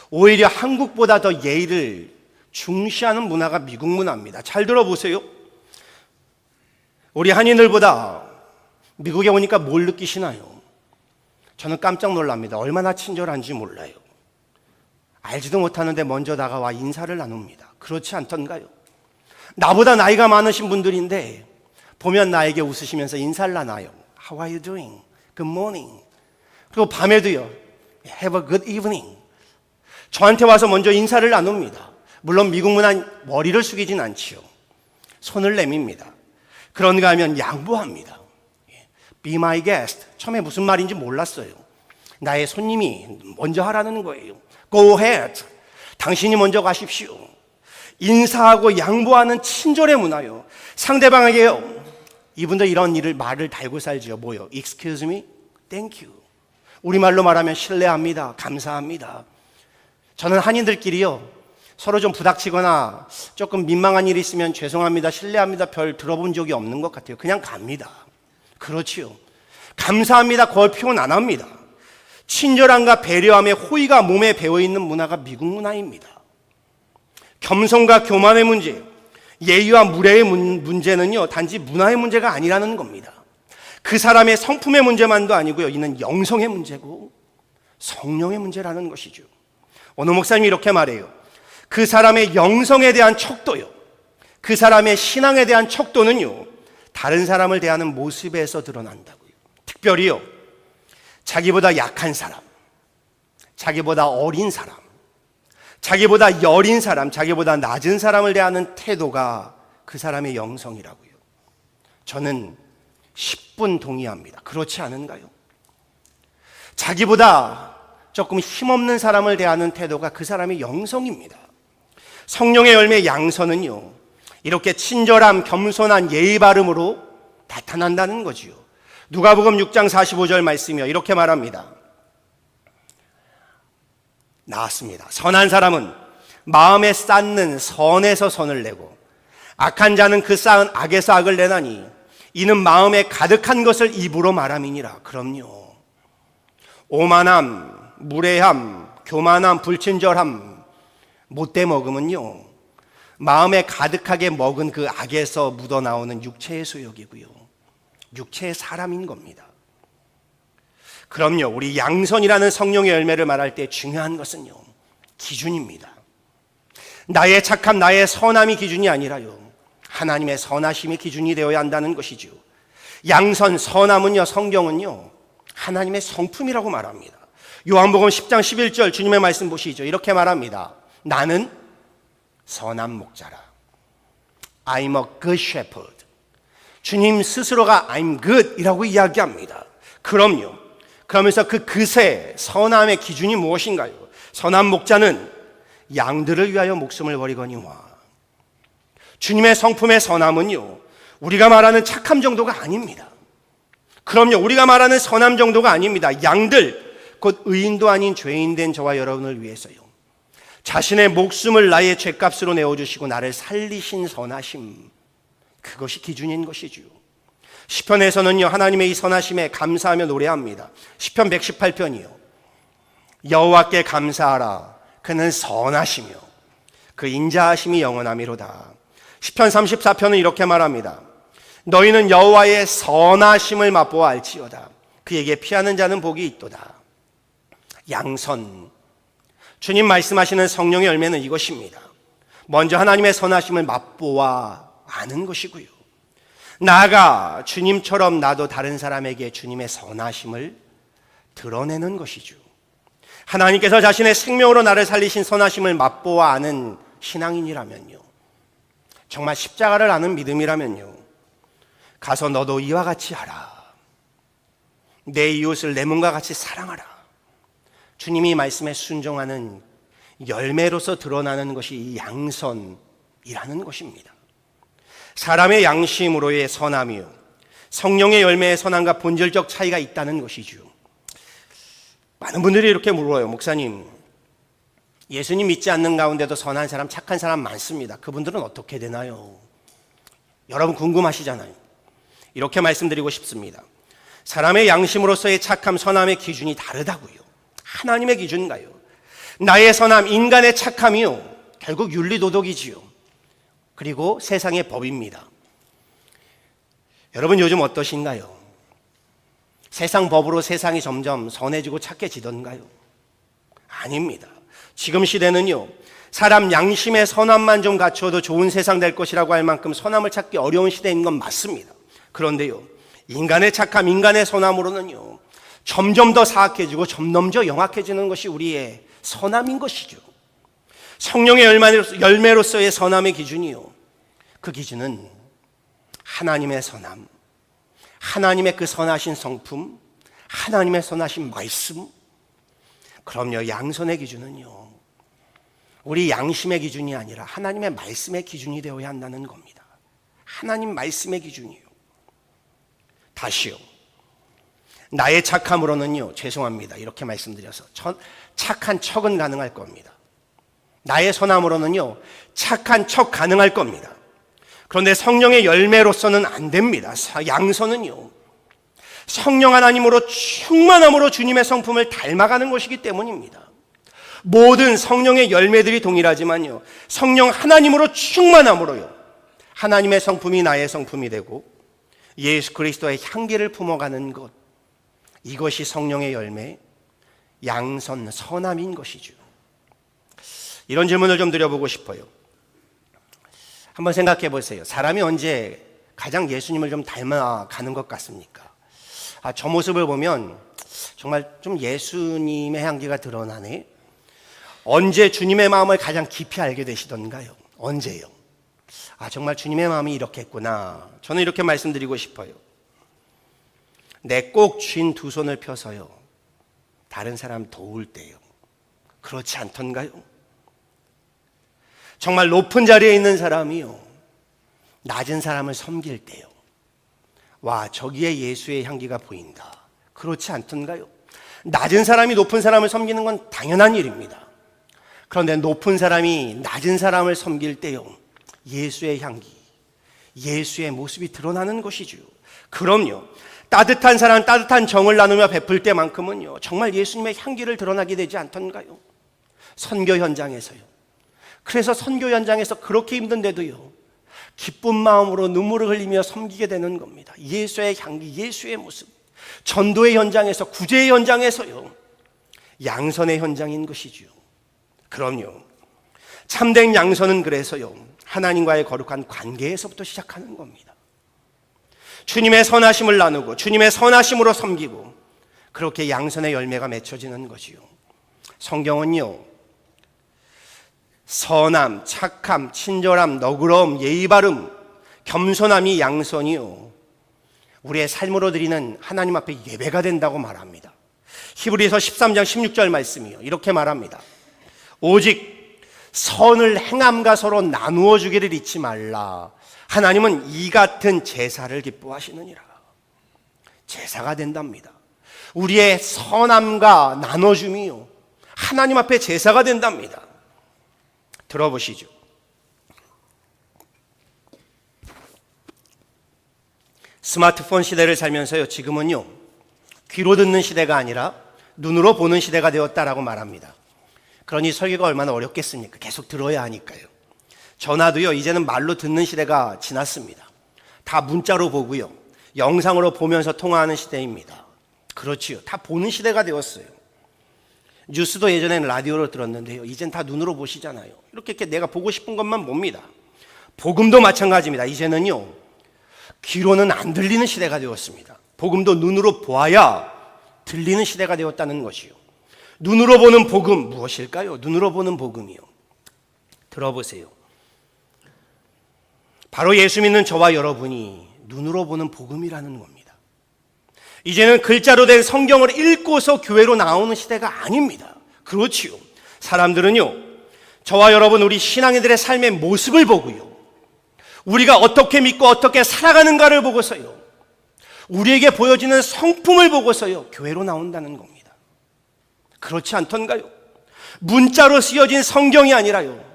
오히려 한국보다 더 예의를 중시하는 문화가 미국 문화입니다. 잘 들어보세요. 우리 한인들보다 미국에 오니까 뭘 느끼시나요? 저는 깜짝 놀랍니다. 얼마나 친절한지 몰라요. 알지도 못하는데 먼저 다가와 인사를 나눕니다. 그렇지 않던가요? 나보다 나이가 많으신 분들인데 보면 나에게 웃으시면서 인사를 나눠요. How are you doing? Good morning. 그리고 밤에도요, Have a good evening. 저한테 와서 먼저 인사를 나눕니다. 물론 미국 문화 머리를 숙이진 않지요. 손을 내밉니다. 그런가 하면 양보합니다. Be my guest. 처음에 무슨 말인지 몰랐어요. 나의 손님이 먼저 하라는 거예요. Go ahead. 당신이 먼저 가십시오. 인사하고 양보하는 친절의 문화요. 상대방에게요, 이분도 이런 말을 달고 살지요. 뭐요? Excuse me? Thank you. 우리말로 말하면 실례합니다. 감사합니다. 저는 한인들끼리요, 서로 좀 부닥치거나 조금 민망한 일이 있으면 죄송합니다, 실례합니다 별 들어본 적이 없는 것 같아요. 그냥 갑니다. 그렇지요. 감사합니다 그걸 표현 안 합니다. 친절함과 배려함의 호의가 몸에 배어있는 문화가 미국 문화입니다. 겸손과 교만의 문제, 예의와 무례의 문제는요, 단지 문화의 문제가 아니라는 겁니다. 그 사람의 성품의 문제만도 아니고요, 이는 영성의 문제고 성령의 문제라는 것이죠. 오늘 목사님이 이렇게 말해요. 그 사람의 영성에 대한 척도요, 그 사람의 신앙에 대한 척도는요, 다른 사람을 대하는 모습에서 드러난다고요. 특별히요, 자기보다 약한 사람, 자기보다 어린 사람, 자기보다 여린 사람, 자기보다 낮은 사람을 대하는 태도가 그 사람의 영성이라고요. 저는 10분 동의합니다. 그렇지 않은가요? 자기보다 조금 힘없는 사람을 대하는 태도가 그 사람의 영성입니다. 성령의 열매 양선은요, 이렇게 친절함, 겸손한 예의 바름으로 나타난다는 거지요. 누가복음 6장 45절 말씀이요, 이렇게 말합니다. 나왔습니다. 선한 사람은 마음에 쌓는 선에서 선을 내고 악한 자는 그 쌓은 악에서 악을 내나니 이는 마음에 가득한 것을 입으로 말함이니라. 그럼요, 오만함, 무례함, 교만함, 불친절함, 못돼 먹음은요, 마음에 가득하게 먹은 그 악에서 묻어나오는 육체의 소욕이고요, 육체의 사람인 겁니다. 그럼요, 우리 양선이라는 성령의 열매를 말할 때 중요한 것은요, 기준입니다. 나의 착함, 나의 선함이 기준이 아니라요, 하나님의 선하심이 기준이 되어야 한다는 것이죠. 양선, 선함은요, 성경은요, 하나님의 성품이라고 말합니다. 요한복음 10장 11절 주님의 말씀 보시죠. 이렇게 말합니다. 나는 선한 목자라. I'm a good shepherd. 주님 스스로가 I'm good 이라고 이야기합니다. 그럼요, 그러면서 그 그새 선함의 기준이 무엇인가요? 선한 목자는 양들을 위하여 목숨을 버리거니와. 주님의 성품의 선함은요, 우리가 말하는 착함 정도가 아닙니다. 그럼요, 우리가 말하는 선함 정도가 아닙니다. 양들, 곧 의인도 아닌 죄인 된 저와 여러분을 위해서요, 자신의 목숨을 나의 죄값으로 내어주시고 나를 살리신 선하심, 그것이 기준인 것이지요. 시편에서는요, 하나님의 이 선하심에 감사하며 노래합니다. 시편 118편이요, 여호와께 감사하라. 그는 선하시며 그 인자하심이 영원하미로다. 시편 34편은 이렇게 말합니다. 너희는 여호와의 선하심을 맛보아 알지어다. 그에게 피하는 자는 복이 있도다. 양선, 주님 말씀하시는 성령의 열매는 이것입니다. 먼저 하나님의 선하심을 맛보아 아는 것이고요, 나아가 주님처럼 나도 다른 사람에게 주님의 선하심을 드러내는 것이죠. 하나님께서 자신의 생명으로 나를 살리신 선하심을 맛보아 아는 신앙인이라면요, 정말 십자가를 아는 믿음이라면요, 가서 너도 이와 같이 하라. 내 이웃을 내 몸과 같이 사랑하라. 주님이 말씀에 순종하는 열매로서 드러나는 것이 이 양선이라는 것입니다. 사람의 양심으로의 선함이요, 성령의 열매의 선함과 본질적 차이가 있다는 것이죠. 많은 분들이 이렇게 물어요. 목사님, 예수님 믿지 않는 가운데도 선한 사람, 착한 사람 많습니다. 그분들은 어떻게 되나요? 여러분 궁금하시잖아요. 이렇게 말씀드리고 싶습니다. 사람의 양심으로서의 착함, 선함의 기준이 다르다고요. 하나님의 기준인가요? 나의 선함, 인간의 착함이요, 결국 윤리도덕이지요. 그리고 세상의 법입니다. 여러분 요즘 어떠신가요? 세상 법으로 세상이 점점 선해지고 착해지던가요? 아닙니다. 지금 시대는요, 사람 양심의 선함만 좀 갖추어도 좋은 세상 될 것이라고 할 만큼 선함을 찾기 어려운 시대인 건 맞습니다. 그런데요, 인간의 착함, 인간의 선함으로는요, 점점 더 사악해지고 점점 더 영악해지는 것이 우리의 선함인 것이죠. 성령의 열매로서의 선함의 기준이요, 그 기준은 하나님의 선함, 하나님의 그 선하신 성품, 하나님의 선하신 말씀. 그럼요, 양선의 기준은요, 우리 양심의 기준이 아니라 하나님의 말씀의 기준이 되어야 한다는 겁니다. 하나님 말씀의 기준이요. 다시요, 나의 착함으로는요, 죄송합니다, 이렇게 말씀드려서 착한 척은 가능할 겁니다. 나의 선함으로는요, 착한 척 가능할 겁니다. 그런데 성령의 열매로서는 안 됩니다. 양선은요, 성령 하나님으로 충만함으로 주님의 성품을 닮아가는 것이기 때문입니다. 모든 성령의 열매들이 동일하지만요, 성령 하나님으로 충만함으로요, 하나님의 성품이 나의 성품이 되고 예수 그리스도의 향기를 품어가는 것, 이것이 성령의 열매, 양선, 선함인 것이죠. 이런 질문을 좀 드려보고 싶어요. 한번 생각해 보세요. 사람이 언제 가장 예수님을 좀 닮아가는 것 같습니까? 저 모습을 보면 정말 좀 예수님의 향기가 드러나네. 언제 주님의 마음을 가장 깊이 알게 되시던가요? 언제요? 정말 주님의 마음이 이렇게 했구나. 저는 이렇게 말씀드리고 싶어요. 내 꼭 쥔 두 손을 펴서요, 다른 사람 도울 때요. 그렇지 않던가요? 정말 높은 자리에 있는 사람이요, 낮은 사람을 섬길 때요, 와, 저기에 예수의 향기가 보인다. 그렇지 않던가요? 낮은 사람이 높은 사람을 섬기는 건 당연한 일입니다. 그런데 높은 사람이 낮은 사람을 섬길 때요, 예수의 향기, 예수의 모습이 드러나는 것이죠. 그럼요, 따뜻한 사람, 따뜻한 정을 나누며 베풀 때만큼은요, 정말 예수님의 향기를 드러나게 되지 않던가요? 선교 현장에서요. 그래서 선교 현장에서 그렇게 힘든데도요, 기쁜 마음으로 눈물을 흘리며 섬기게 되는 겁니다. 예수의 향기, 예수의 모습. 전도의 현장에서, 구제의 현장에서요, 양선의 현장인 것이죠. 그럼요, 참된 양선은 그래서요, 하나님과의 거룩한 관계에서부터 시작하는 겁니다. 주님의 선하심을 나누고 주님의 선하심으로 섬기고, 그렇게 양선의 열매가 맺혀지는 거지요. 성경은요, 선함, 착함, 친절함, 너그러움, 예의 바름, 겸손함이 양선이요, 우리의 삶으로 드리는 하나님 앞에 예배가 된다고 말합니다. 히브리서 13장 16절 말씀이요, 이렇게 말합니다. 오직 선을 행함과 서로 나누어 주기를 잊지 말라. 하나님은 이 같은 제사를 기뻐하시느니라. 제사가 된답니다. 우리의 선함과 나눠줌이요, 하나님 앞에 제사가 된답니다. 들어보시죠. 스마트폰 시대를 살면서요, 지금은요, 귀로 듣는 시대가 아니라 눈으로 보는 시대가 되었다라고 말합니다. 그러니 설교가 얼마나 어렵겠습니까? 계속 들어야 하니까요. 전화도요, 이제는 말로 듣는 시대가 지났습니다. 다 문자로 보고요, 영상으로 보면서 통화하는 시대입니다. 그렇지요, 다 보는 시대가 되었어요. 뉴스도 예전에는 라디오로 들었는데요, 이젠 다 눈으로 보시잖아요. 이렇게 내가 보고 싶은 것만 봅니다. 복음도 마찬가지입니다. 이제는요, 귀로는 안 들리는 시대가 되었습니다. 복음도 눈으로 보아야 들리는 시대가 되었다는 것이요. 눈으로 보는 복음 무엇일까요? 눈으로 보는 복음이요, 들어보세요. 바로 예수 믿는 저와 여러분이 눈으로 보는 복음이라는 겁니다. 이제는 글자로 된 성경을 읽고서 교회로 나오는 시대가 아닙니다. 그렇지요, 사람들은요, 저와 여러분, 우리 신앙인들의 삶의 모습을 보고요, 우리가 어떻게 믿고 어떻게 살아가는가를 보고서요, 우리에게 보여지는 성품을 보고서요, 교회로 나온다는 겁니다. 그렇지 않던가요? 문자로 쓰여진 성경이 아니라요,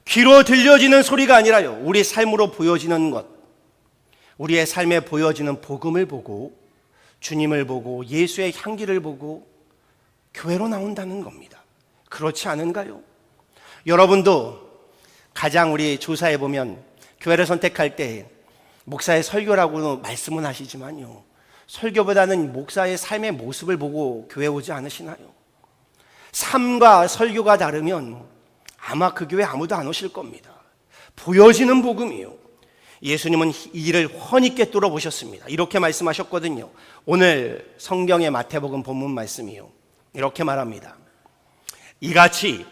귀로 들려지는 소리가 아니라요, 우리 삶으로 보여지는 것, 우리의 삶에 보여지는 복음을 보고 주님을 보고 예수의 향기를 보고 교회로 나온다는 겁니다. 그렇지 않은가요? 여러분도 가장 우리 조사해 보면 교회를 선택할 때 목사의 설교라고 말씀은 하시지만요, 설교보다는 목사의 삶의 모습을 보고 교회 오지 않으시나요? 삶과 설교가 다르면 아마 그 교회 아무도 안 오실 겁니다. 보여지는 복음이요. 예수님은 이 일을 훤히 꿰뚫어 보셨습니다. 이렇게 말씀하셨거든요. 오늘 성경의 마태복음 본문 말씀이요, 이렇게 말합니다. 이같이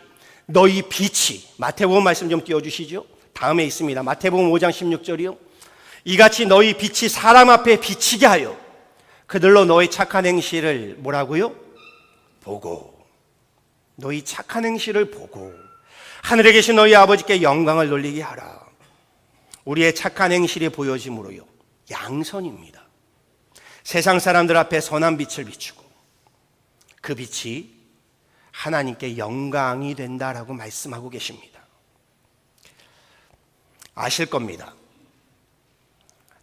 너희 빛이, 마태복음 말씀 좀 띄워주시죠. 다음에 있습니다. 마태복음 5장 16절이요. 이같이 너희 빛이 사람 앞에 비치게 하여 그들로 너희 착한 행실을 뭐라고요? 보고, 너희 착한 행실을 보고 하늘에 계신 너희 아버지께 영광을 돌리게 하라. 우리의 착한 행실이 보여짐으로요, 양선입니다. 세상 사람들 앞에 선한 빛을 비추고 그 빛이 하나님께 영광이 된다라고 말씀하고 계십니다. 아실 겁니다.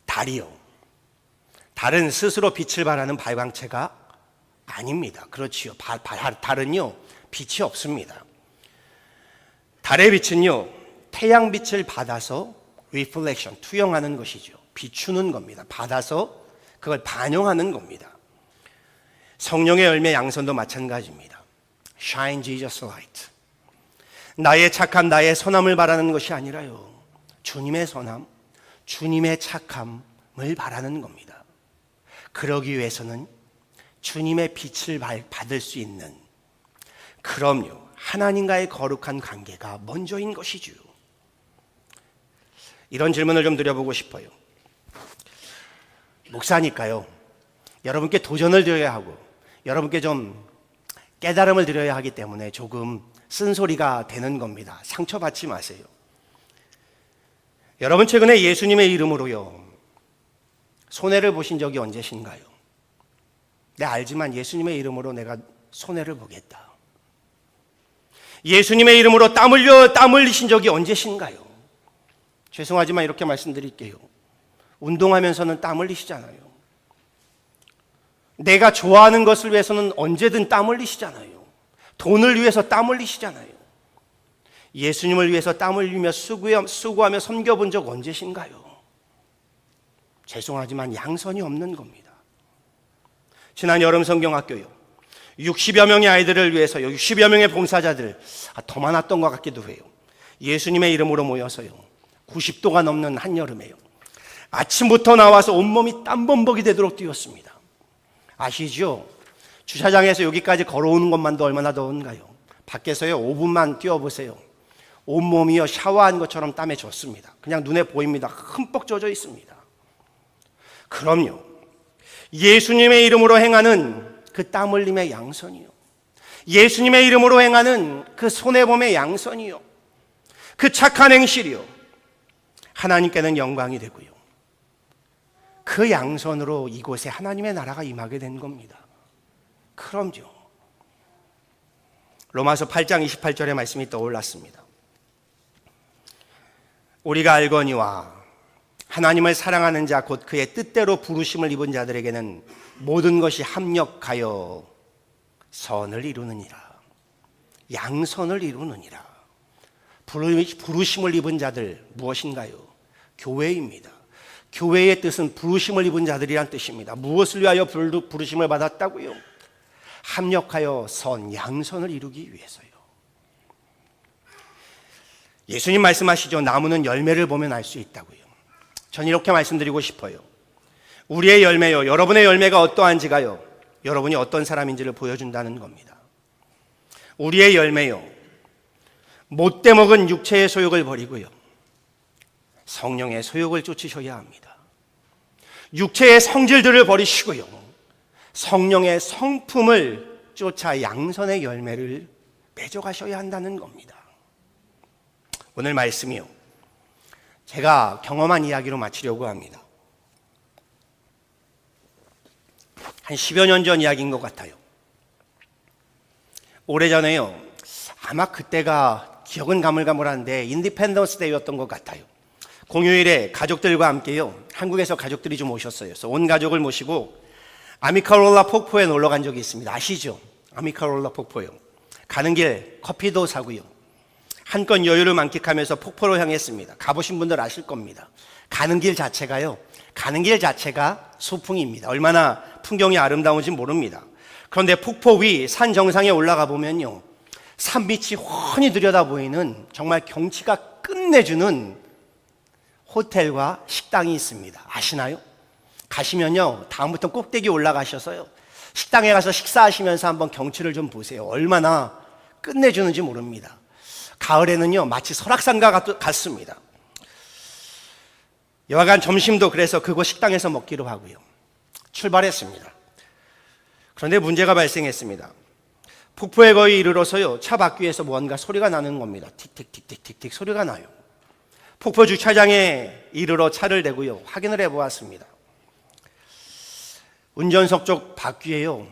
달이요, 달은 스스로 빛을 발하는 발광체가 아닙니다. 그렇지요. 달은요, 빛이 없습니다. 달의 빛은요, 태양빛을 받아서 reflection, 투영하는 것이죠. 비추는 겁니다. 받아서 그걸 반영하는 겁니다. 성령의 열매 양선도 마찬가지입니다. Shine Jesus light. 나의 착함, 나의 선함을 바라는 것이 아니라요, 주님의 선함, 주님의 착함을 바라는 겁니다. 그러기 위해서는 주님의 빛을 받을 수 있는, 그럼요, 하나님과의 거룩한 관계가 먼저인 것이죠. 이런 질문을 좀 드려보고 싶어요. 목사니까요, 여러분께 도전을 드려야 하고 여러분께 좀 깨달음을 드려야 하기 때문에 조금 쓴소리가 되는 겁니다. 상처받지 마세요. 여러분, 최근에 예수님의 이름으로요, 손해를 보신 적이 언제신가요? 네, 알지만 예수님의 이름으로 내가 손해를 보겠다. 예수님의 이름으로 땀 흘리신 적이 언제신가요? 죄송하지만 이렇게 말씀드릴게요. 운동하면서는 땀 흘리시잖아요. 내가 좋아하는 것을 위해서는 언제든 땀 흘리시잖아요. 돈을 위해서 땀 흘리시잖아요. 예수님을 위해서 땀 흘리며 수고하며 섬겨본 적 언제신가요? 죄송하지만 양선이 없는 겁니다. 지난 여름 성경학교요, 60여 명의 아이들을 위해서요, 60여 명의 봉사자들, 더 많았던 것 같기도 해요, 예수님의 이름으로 모여서요, 90도가 넘는 한여름에요, 아침부터 나와서 온몸이 땀범벅이 되도록 뛰었습니다. 아시죠? 주차장에서 여기까지 걸어오는 것만도 얼마나 더운가요? 밖에서요 5분만 뛰어보세요. 온몸이요 샤워한 것처럼 땀에 젖습니다. 그냥 눈에 보입니다. 흠뻑 젖어 있습니다. 그럼요, 예수님의 이름으로 행하는 그 땀 흘림의 양선이요, 예수님의 이름으로 행하는 그 손해봄의 양선이요, 그 착한 행실이요, 하나님께는 영광이 되고요, 그 양선으로 이곳에 하나님의 나라가 임하게 된 겁니다. 그럼요. 로마서 8장 28절의 말씀이 떠올랐습니다. 우리가 알거니와 하나님을 사랑하는 자 곧 그의 뜻대로 부르심을 입은 자들에게는 모든 것이 합력하여 선을 이루느니라. 양선을 이루느니라. 부르심을 입은 자들 무엇인가요? 교회입니다. 교회의 뜻은 부르심을 입은 자들이란 뜻입니다. 무엇을 위하여 부르심을 받았다고요? 합력하여 양선을 이루기 위해서요. 예수님 말씀하시죠. 나무는 열매를 보면 알 수 있다고요. 전 이렇게 말씀드리고 싶어요. 우리의 열매요, 여러분의 열매가 어떠한지가요, 여러분이 어떤 사람인지를 보여준다는 겁니다. 우리의 열매요, 못돼 먹은 육체의 소욕을 버리고요, 성령의 소욕을 쫓으셔야 합니다. 육체의 성질들을 버리시고요, 성령의 성품을 쫓아 양선의 열매를 맺어가셔야 한다는 겁니다. 오늘 말씀이요, 제가 경험한 이야기로 마치려고 합니다. 한 10여 년 전 이야기인 것 같아요. 오래전에요, 아마 그때가 기억은 가물가물한데 인디펜던스 데이였던 것 같아요. 공휴일에 가족들과 함께요, 한국에서 가족들이 좀 오셨어요. 그래서 온 가족을 모시고 아미카롤라 폭포에 놀러 간 적이 있습니다. 아시죠? 아미카롤라 폭포요. 가는 길 커피도 사고요, 한껏 여유를 만끽하면서 폭포로 향했습니다. 가보신 분들 아실 겁니다. 가는 길 자체가 소풍입니다. 얼마나 풍경이 아름다운지 모릅니다. 그런데 폭포 위 산 정상에 올라가 보면요, 산 밑이 훤히 들여다 보이는 정말 경치가 끝내주는 호텔과 식당이 있습니다. 아시나요? 가시면요, 다음부터 꼭대기 올라가셔서요, 식당에 가서 식사하시면서 한번 경치를 좀 보세요. 얼마나 끝내주는지 모릅니다. 가을에는요, 마치 설악산과 같습니다. 여하간 점심도 그래서 그곳 식당에서 먹기로 하고요, 출발했습니다. 그런데 문제가 발생했습니다. 폭포에 거의 이르러서요, 차 바퀴에서 뭔가 소리가 나는 겁니다. 틱틱틱틱틱틱 소리가 나요. 폭포 주차장에 이르러 차를 대고요, 확인을 해보았습니다. 운전석 쪽 바퀴에요,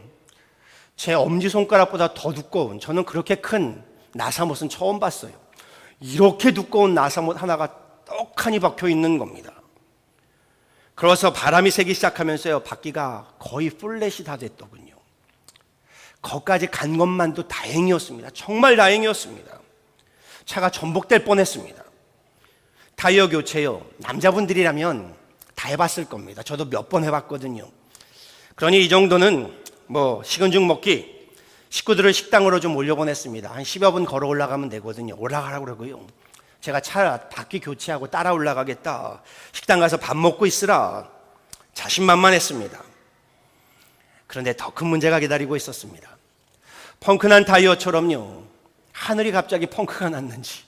제 엄지손가락보다 더 두꺼운, 저는 그렇게 큰 나사못은 처음 봤어요. 이렇게 두꺼운 나사못 하나가 떡하니 박혀 있는 겁니다. 그래서 바람이 세기 시작하면서요, 바퀴가 거의 풀렛이 다 됐더군요. 거기까지 간 것만도 다행이었습니다. 정말 다행이었습니다. 차가 전복될 뻔했습니다. 타이어 교체요, 남자분들이라면 다 해봤을 겁니다. 저도 몇 번 해봤거든요. 그러니 이 정도는 뭐 식은 죽 먹기, 식구들을 식당으로 좀 올려보냈습니다. 한 10여 분 걸어 올라가면 되거든요. 올라가라고 그러고요, 제가 차 바퀴 교체하고 따라 올라가겠다, 식당 가서 밥 먹고 있으라, 자신만만했습니다. 그런데 더 큰 문제가 기다리고 있었습니다. 펑크난 타이어처럼요, 하늘이 갑자기 펑크가 났는지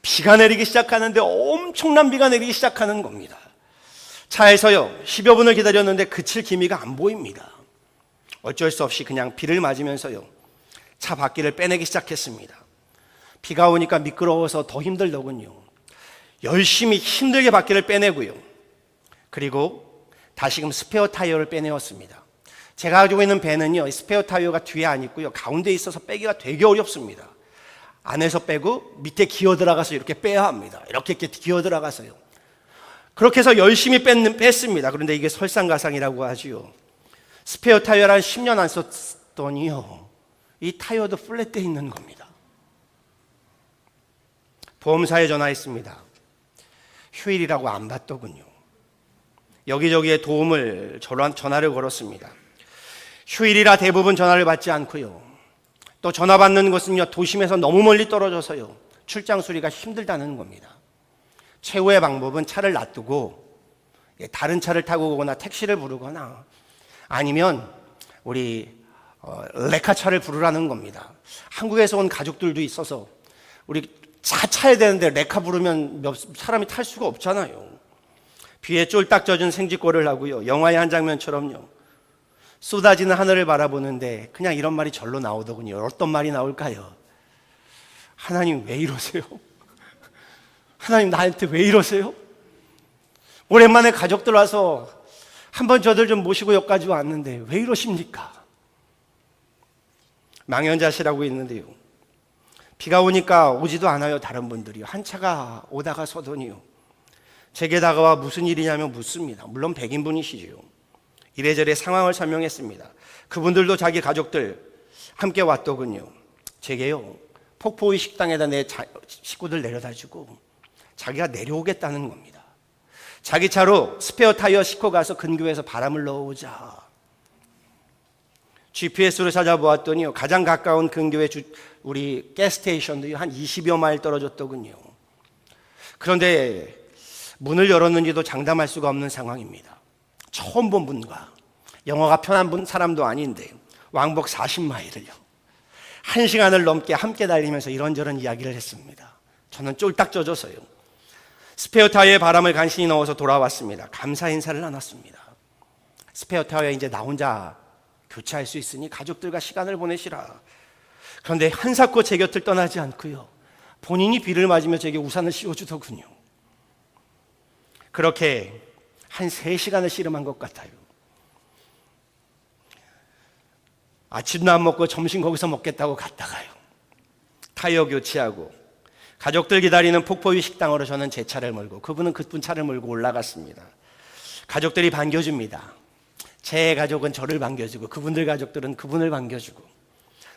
비가 내리기 시작하는데 엄청난 비가 내리기 시작하는 겁니다. 차에서요, 10여 분을 기다렸는데 그칠 기미가 안 보입니다. 어쩔 수 없이 그냥 비를 맞으면서요, 차 바퀴를 빼내기 시작했습니다. 비가 오니까 미끄러워서 더 힘들더군요. 열심히 힘들게 바퀴를 빼내고요, 그리고 다시금 스페어 타이어를 빼내었습니다. 제가 가지고 있는 배는요, 스페어 타이어가 뒤에 안 있고요, 가운데 있어서 빼기가 되게 어렵습니다. 안에서 빼고 밑에 기어 들어가서 이렇게 빼야 합니다. 이렇게 기어 들어가서요. 그렇게 해서 열심히 뺐습니다. 그런데 이게 설상가상이라고 하지요. 스페어 타이어를 한 10년 안 썼더니요, 이 타이어도 플랫돼 있는 겁니다. 보험사에 전화했습니다. 휴일이라고 안 받더군요. 여기저기에 도움을 전화를 걸었습니다. 휴일이라 대부분 전화를 받지 않고요, 또 전화 받는 곳은요, 도심에서 너무 멀리 떨어져서요, 출장 수리가 힘들다는 겁니다. 최후의 방법은 차를 놔두고 다른 차를 타고 오거나 택시를 부르거나 아니면 우리 레카차를 부르라는 겁니다. 한국에서 온 가족들도 있어서 우리 차 타야 되는데 레카 부르면 사람이 탈 수가 없잖아요. 비에 쫄딱 젖은 생쥐꼴을 하고요, 영화의 한 장면처럼요, 쏟아지는 하늘을 바라보는데 그냥 이런 말이 절로 나오더군요. 어떤 말이 나올까요? 하나님 왜 이러세요? 하나님 나한테 왜 이러세요? 오랜만에 가족들 와서 한번 저들 좀 모시고 여기까지 왔는데 왜 이러십니까? 망연자실하고 있는데요, 비가 오니까 오지도 않아요. 다른 분들이 한 차가 오다가 서더니요, 제게 다가와 무슨 일이냐며 묻습니다. 물론 백인분이시죠. 이래저래 상황을 설명했습니다. 그분들도 자기 가족들 함께 왔더군요. 제게요, 폭포의 식당에다 내 식구들 내려다주고 자기가 내려오겠다는 겁니다. 자기 차로 스페어 타이어 싣고 가서 근교에서 바람을 넣어오자. GPS로 찾아보았더니요, 가장 가까운 근교의 우리 가스스테이션도 한 20여 마일 떨어졌더군요. 그런데 문을 열었는지도 장담할 수가 없는 상황입니다. 처음 본 분과 영어가 편한 사람도 아닌데 왕복 40마일을요 1시간을 넘게 함께 달리면서 이런저런 이야기를 했습니다. 저는 쫄딱 젖어서요, 스페어 타이어에 바람을 간신히 넣어서 돌아왔습니다. 감사 인사를 나눴습니다. 스페어 타이어에 이제 나 혼자 교체할 수 있으니 가족들과 시간을 보내시라. 그런데 한사코 제 곁을 떠나지 않고요, 본인이 비를 맞으며 제게 우산을 씌워주더군요. 그렇게 한 3시간을 씨름한 것 같아요. 아침도 안 먹고 점심 거기서 먹겠다고 갔다가요, 타이어 교체하고 가족들 기다리는 폭포위 식당으로 저는 제 차를 몰고, 그분은 그분 차를 몰고 올라갔습니다. 가족들이 반겨줍니다. 제 가족은 저를 반겨주고 그분들 가족들은 그분을 반겨주고,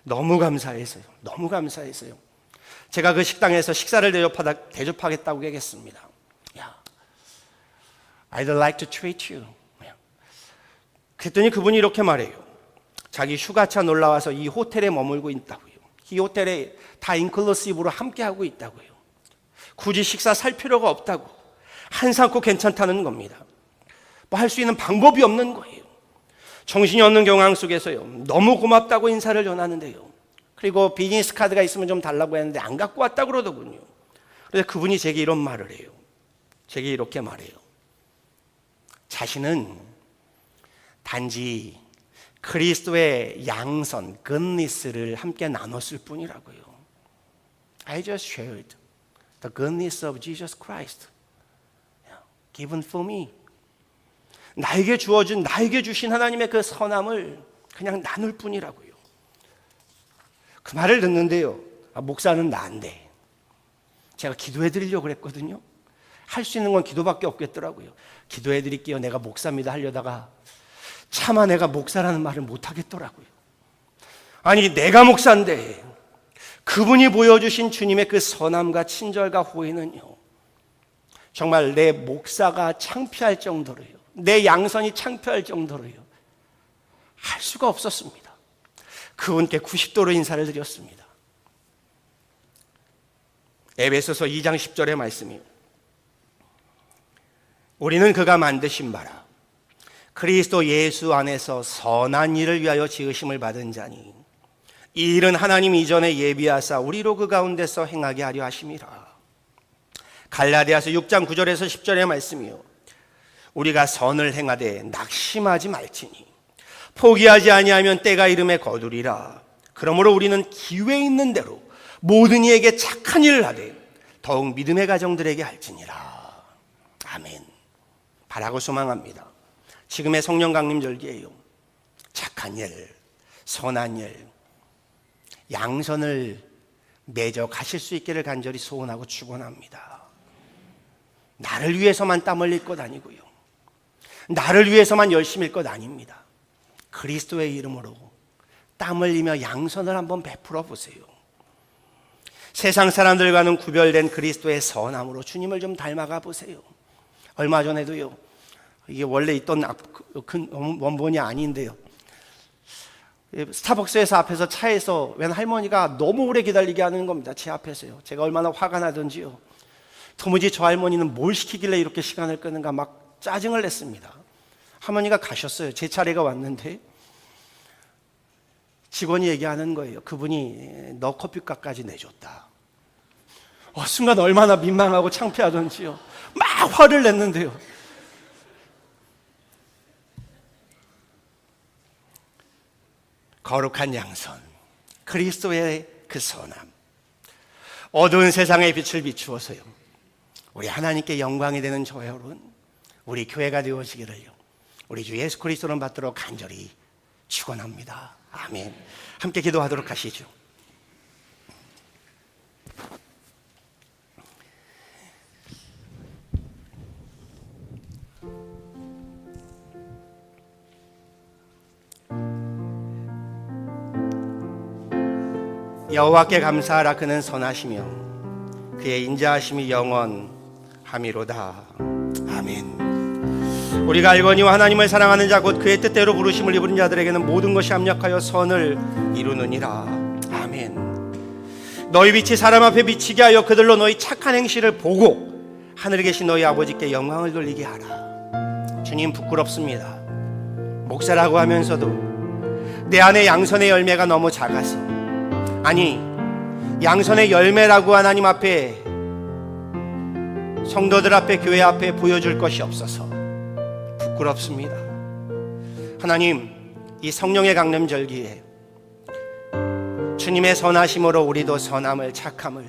너무 감사해서요. 너무 감사해서요. 제가 그 식당에서 식사를 대접하겠다고 얘기했습니다. 야, I'd like to treat you. 그랬더니 그분이 이렇게 말해요. 자기 휴가차 놀러와서 이 호텔에 머물고 있다고요. 이 호텔에 다 인클루시브로 함께하고 있다고요. 굳이 식사 살 필요가 없다고, 한상코 괜찮다는 겁니다. 뭐 할 수 있는 방법이 없는 거예요. 정신이 없는 경황 속에서요, 너무 고맙다고 인사를 전하는데요, 그리고 비즈니스 카드가 있으면 좀 달라고 했는데 안 갖고 왔다고 그러더군요. 그래서 그분이 제게 이런 말을 해요. 제게 이렇게 말해요. 자신은 단지 그리스도의 양선, goodness를 함께 나눴을 뿐이라고요. I just shared the goodness of Jesus Christ given for me. 나에게 주어진, 나에게 주신 하나님의 그 선함을 그냥 나눌 뿐이라고요. 그 말을 듣는데요, 목사는 나인데 제가 기도해 드리려고 그랬거든요. 할 수 있는 건 기도밖에 없겠더라고요. 기도해 드릴게요, 내가 목사입니다 하려다가 차마 내가 목사라는 말을 못 하겠더라고요. 아니, 내가 목사인데 그분이 보여주신 주님의 그 선함과 친절과 호의는요, 정말 내 목사가 창피할 정도로요, 내 양선이 창피할 정도로요, 할 수가 없었습니다. 그분께 90도로 인사를 드렸습니다. 에베소서 2장 10절의 말씀이요, 우리는 그가 만드신 바라 그리스도 예수 안에서 선한 일을 위하여 지으심을 받은 자니 이 일은 하나님 이전에 예비하사 우리로 그 가운데서 행하게 하려 하심이라. 갈라디아서 6장 9절에서 10절의 말씀이요, 우리가 선을 행하되 낙심하지 말지니 포기하지 아니하면 때가 이름에 거두리라. 그러므로 우리는 기회 있는 대로 모든 이에게 착한 일을 하되 더욱 믿음의 가정들에게 할지니라. 아멘. 바라고 소망합니다. 지금의 성령 강림 절기에요, 착한 일, 선한 일, 양선을 맺어 가실 수 있기를 간절히 소원하고 축원합니다. 나를 위해서만 땀 흘릴 것 아니고요, 나를 위해서만 열심일 것 아닙니다. 그리스도의 이름으로 땀 흘리며 양선을 한번 베풀어 보세요. 세상 사람들과는 구별된 그리스도의 선함으로 주님을 좀 닮아가 보세요. 얼마 전에도요, 이게 원래 있던 큰 원본이 아닌데요, 스타벅스에서 앞에서 차에서 웬 할머니가 너무 오래 기다리게 하는 겁니다. 제 앞에서요. 제가 얼마나 화가 나던지요, 도무지 저 할머니는 뭘 시키길래 이렇게 시간을 끄는가 막 짜증을 냈습니다. 할머니가 가셨어요. 제 차례가 왔는데 직원이 얘기하는 거예요. 그분이 너 커피값까지 내줬다. 순간 얼마나 민망하고 창피하던지요, 막 화를 냈는데요, 거룩한 양선, 그리스도의 그 선함, 어두운 세상의 빛을 비추어서요, 우리 하나님께 영광이 되는 저 여러분, 우리 교회가 되어지기를요, 우리 주 예수 그리스도를 받도록 간절히 축원합니다. 아멘. 함께 기도하도록 하시죠. 여호와께 감사하라. 그는 선하시며 그의 인자하심이 영원함이로다. 아멘. 우리가 알거니와 하나님을 사랑하는 자 곧 그의 뜻대로 부르심을 입은 자들에게는 모든 것이 합력하여 선을 이루느니라. 아멘. 너희 빛이 사람 앞에 비치게 하여 그들로 너희 착한 행실을 보고 하늘에 계신 너희 아버지께 영광을 돌리게 하라. 주님, 부끄럽습니다. 목사라고 하면서도 내 안에 양선의 열매가 너무 작아서, 아니, 양선의 열매라고 하나님 앞에, 성도들 앞에, 교회 앞에 보여줄 것이 없어서 부끄럽습니다. 하나님, 이 성령의 강림절기에 주님의 선하심으로 우리도 선함을, 착함을,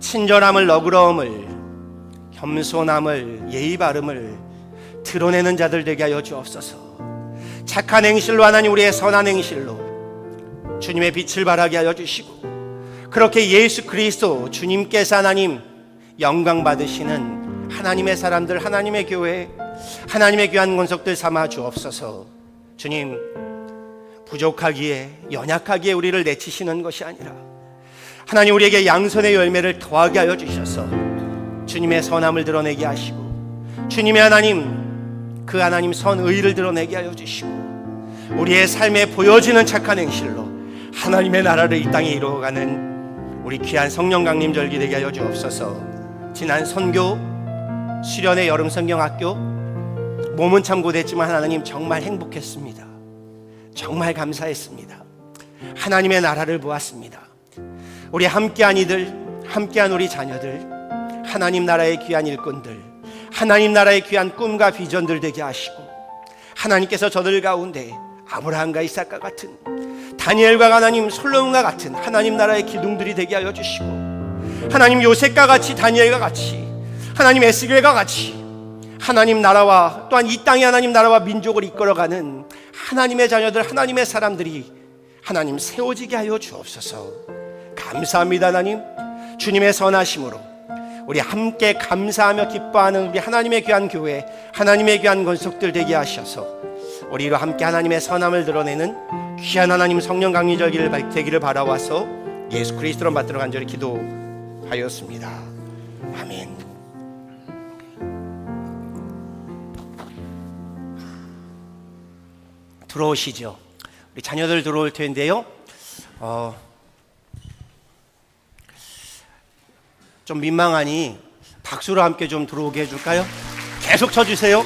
친절함을, 너그러움을, 겸손함을, 예의 바름을 드러내는 자들 되게 하여 주옵소서. 착한 행실로, 하나님, 우리의 선한 행실로 주님의 빛을 발하게 하여 주시고, 그렇게 예수 그리스도 주님께서 하나님 영광 받으시는 하나님의 사람들, 하나님의 교회, 하나님의 귀한 권속들 삼아 주옵소서. 주님, 부족하기에 연약하기에 우리를 내치시는 것이 아니라 하나님 우리에게 양손의 열매를 더하게 하여 주셔서 주님의 선함을 드러내게 하시고 주님의 하나님 그 하나님 선의를 드러내게 하여 주시고 우리의 삶에 보여지는 착한 행실로 하나님의 나라를 이 땅에 이루어가는 우리 귀한 성령 강림 절기 되게 하여 주옵소서. 지난 선교 수련회 여름 성경학교 몸은 참 고됐지만 하나님 정말 행복했습니다. 정말 감사했습니다. 하나님의 나라를 보았습니다. 우리 함께한 이들, 함께한 우리 자녀들, 하나님 나라의 귀한 일꾼들, 하나님 나라의 귀한 꿈과 비전들 되게 하시고 하나님께서 저들 가운데 아브라함과 이삭과 같은 다니엘과 하나님 솔로몬과 같은 하나님 나라의 기둥들이 되게 하여 주시고 하나님 요셉과 같이 다니엘과 같이 하나님 에스겔과 같이 하나님 나라와 또한 이 땅의 하나님 나라와 민족을 이끌어가는 하나님의 자녀들, 하나님의 사람들이 하나님 세워지게 하여 주옵소서. 감사합니다. 하나님 주님의 선하심으로 우리 함께 감사하며 기뻐하는 우리 하나님의 귀한 교회, 하나님의 귀한 권속들 되게 하셔서 우리로 함께 하나님의 선함을 드러내는 귀한 하나님 성령 강림 절기를 되기를 바라와서 예수 그리스도로 받들어 간절히 기도하였습니다. 아멘. 들어오시죠. 우리 자녀들 들어올 텐데요. 좀 민망하니 박수로 함께 좀 들어오게 해줄까요? 계속 쳐주세요.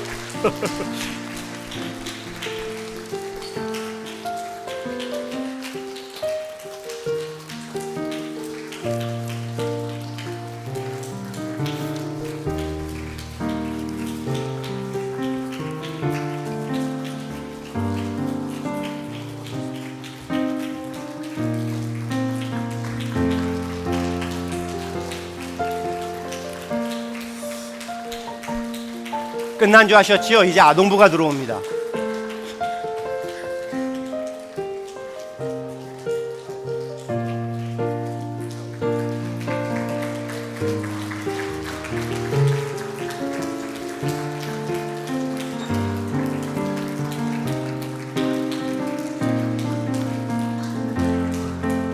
끝난 줄 아셨지요? 이제 아동부가 들어옵니다.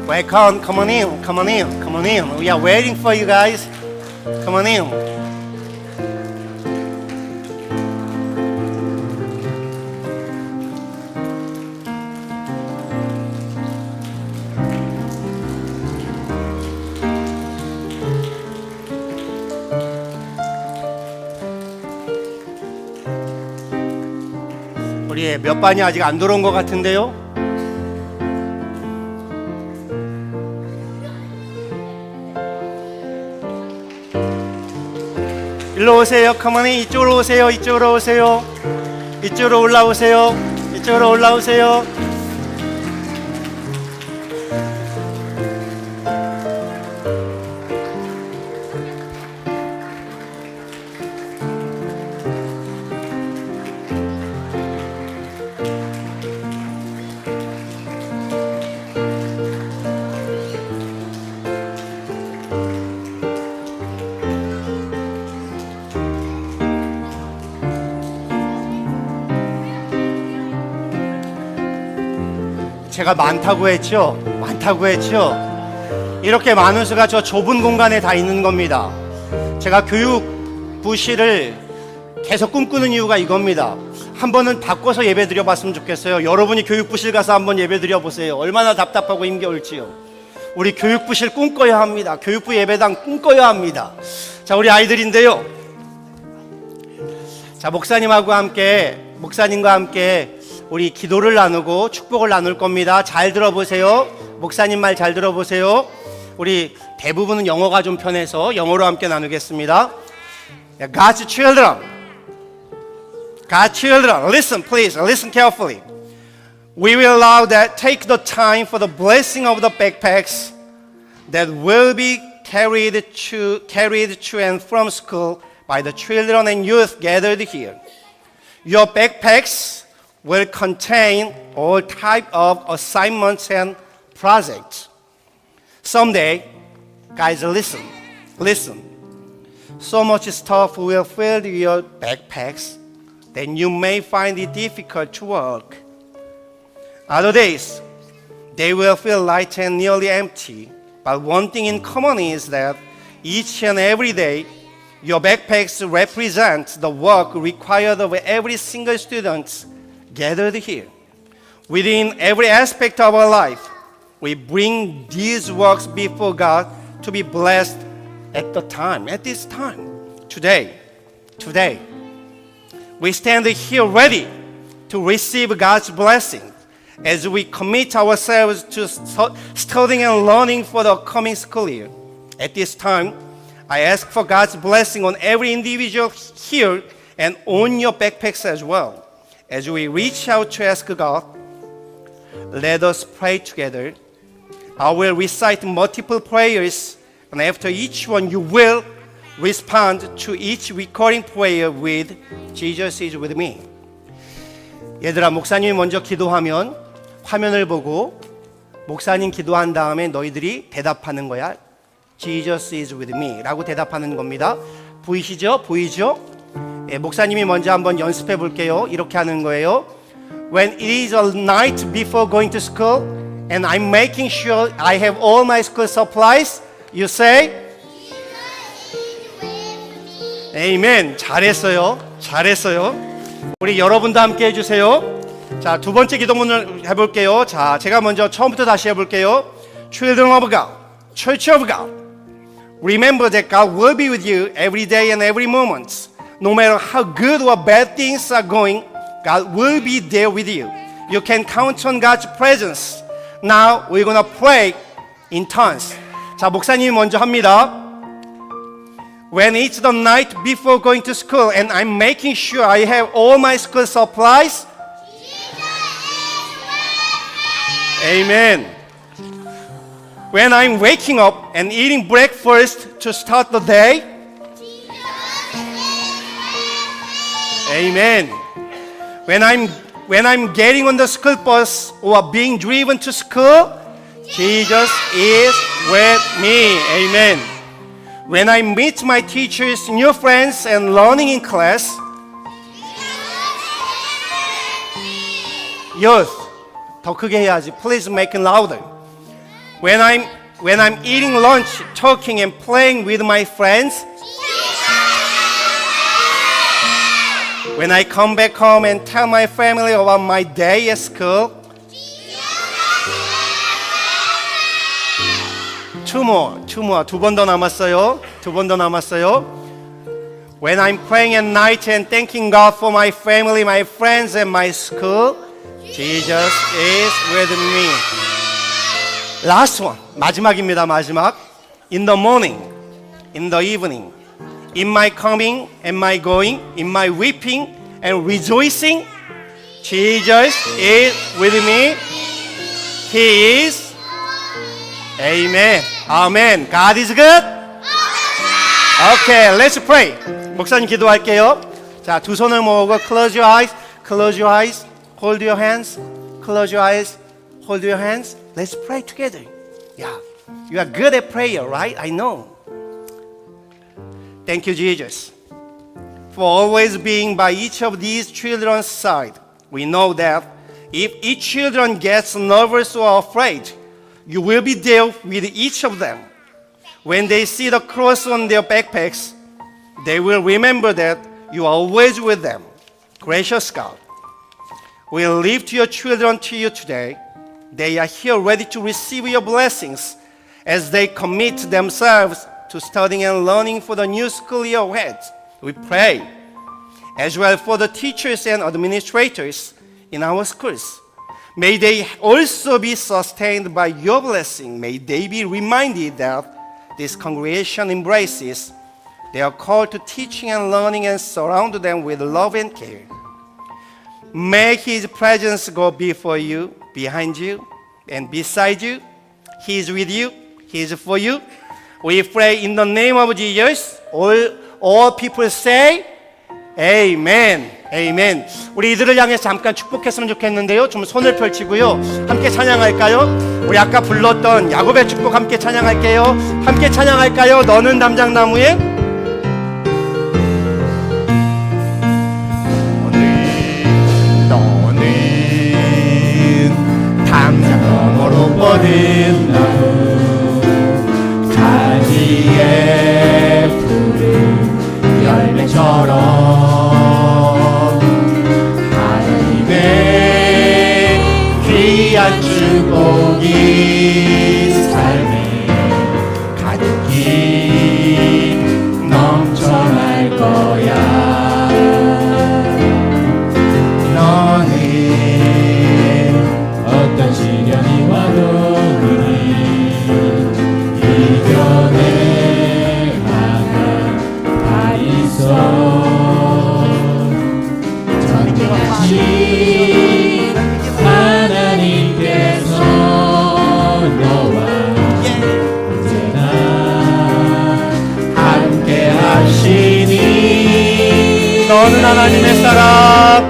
Welcome, come on in, come on in, come on in. We are waiting for you guys. Come on in. 우리 몇 반이 아직 안 들어온 것 같은데요? 일로 오세요. 커머니 이쪽으로 오세요. 이쪽으로 오세요. 이쪽으로 올라오세요. 이쪽으로 올라오세요. 제가 많다고 했죠? 많다고 했죠? 이렇게 많은 수가 저 좁은 공간에 다 있는 겁니다. 제가 교육부실을 계속 꿈꾸는 이유가 이겁니다. 한 번은 바꿔서 예배 드려봤으면 좋겠어요. 여러분이 교육부실 가서 한번 예배 드려보세요. 얼마나 답답하고 힘겨울지요. 우리 교육부실 꿈꿔야 합니다. 교육부 예배당 꿈꿔야 합니다. 자, 우리 아이들인데요. 자, 목사님과 함께 우리 기도를 나누고 축복을 나눌 겁니다. 잘 들어보세요. 목사님 말 잘 들어보세요. 우리 대부분은 영어가 좀 편해서 영어로 함께 나누겠습니다. God's children, God's children, listen please, listen carefully. We will allow that take the time for the blessing of the backpacks that will be carried to and from school by the children and youth gathered here. Your backpacks will contain all type of assignments and projects. someday, guys, listen. So much stuff will fill your backpacks that you may find it difficult to walk. Other days, they will feel light and nearly empty. But one thing in common is that each and every day, your backpacks represent the work required of every single student gathered here. Within every aspect of our life, we bring these works before God to be blessed at this time. Today, we stand here ready to receive God's blessing as we commit ourselves to studying and learning for the coming school year. At this time, I ask for God's blessing on every individual here and on your backpacks as well. As we reach out to ask God, let us pray together. I will recite multiple prayers, and after each one, you will respond to each recurring prayer with Jesus is with me. 얘들아, 목사님이 먼저 기도하면 화면을 보고 목사님 기도한 다음에 너희들이 대답하는 거야. Jesus is with me 라고 대답하는 겁니다. 보이시죠? 보이죠? 예, 목사님이 먼저 한번 연습해 볼게요. 이렇게 하는 거예요. When it is a night before going to school and I'm making sure I have all my school supplies, you say Amen. 잘했어요. 우리 여러분도 함께 해주세요. 자, 두 번째 기도문을 해볼게요. 자, 제가 먼저 처음부터 다시 해볼게요. Children of God, Church of God, remember that God will be with you every day and every moment. No matter how good or bad things are going, God will be there with you. You can count on God's presence. Now we're gonna pray in tongues. 자, 목사님이 먼저 합니다. When it's the night before going to school and I'm making sure I have all my school supplies. Amen. When I'm waking up and eating breakfast to start the day. Amen. When I'm getting on the school bus or being driven to school, Jesus is with me. Amen. When I meet my teachers, new friends, and learning in class, youth, 더 크게 해야지. Please make it louder. When I'm eating lunch, talking and playing with my friends, when I come back home and tell my family about my day at school, two more. 두 번 더 남았어요. When I'm praying at night and thanking God for my family, my friends, and my school, Jesus is with me. Last one. 마지막입니다. In the morning, in the evening, in my coming and my going, in my weeping and rejoicing, Jesus is with me. He is. Amen. Amen. God is good. Okay, let's pray. 목사님 기도할게요. 자, 두 손을 모으고 close your eyes, hold your hands, close your eyes, hold your hands. Let's pray together. Yeah, you are good at prayer, right? I know. Thank you, Jesus, for always being by each of these children's side. We know that if each children gets nervous or afraid, you will be there with each of them. When they see the cross on their backpacks, they will remember that you are always with them. Gracious God, we lift your children to you today. They are here ready to receive your blessings as they commit themselves to studying and learning for the new school year ahead. We pray as well for the teachers and administrators in our schools. May they also be sustained by your blessing. May they be reminded that this congregation embraces their call to teaching and learning and surround them with love and care. May His presence go before you, behind you, and beside you. He is with you. He is for you. We pray in the name of Jesus. All people say, 에이멘. 에이멘. 우리 이들을 향해서 잠깐 축복했으면 좋겠는데요. 좀 손을 펼치고요. 함께 찬양할까요? 우리 아까 불렀던 야곱의 축복 함께 찬양할게요. 함께 찬양할까요? 너는 담장나무에 너는 담장 너머로 뻗은 나무 가지에 푸른 열매처럼 하나님의 귀한 축복이 삶에 가득히 넘쳐날 거야. 너는 어떤 시련이 와도 능히 이겨내 나가 다 있어. 전능하신 하나님께서 너와 언제나 함께 하시니. 너는 하나님의 사람,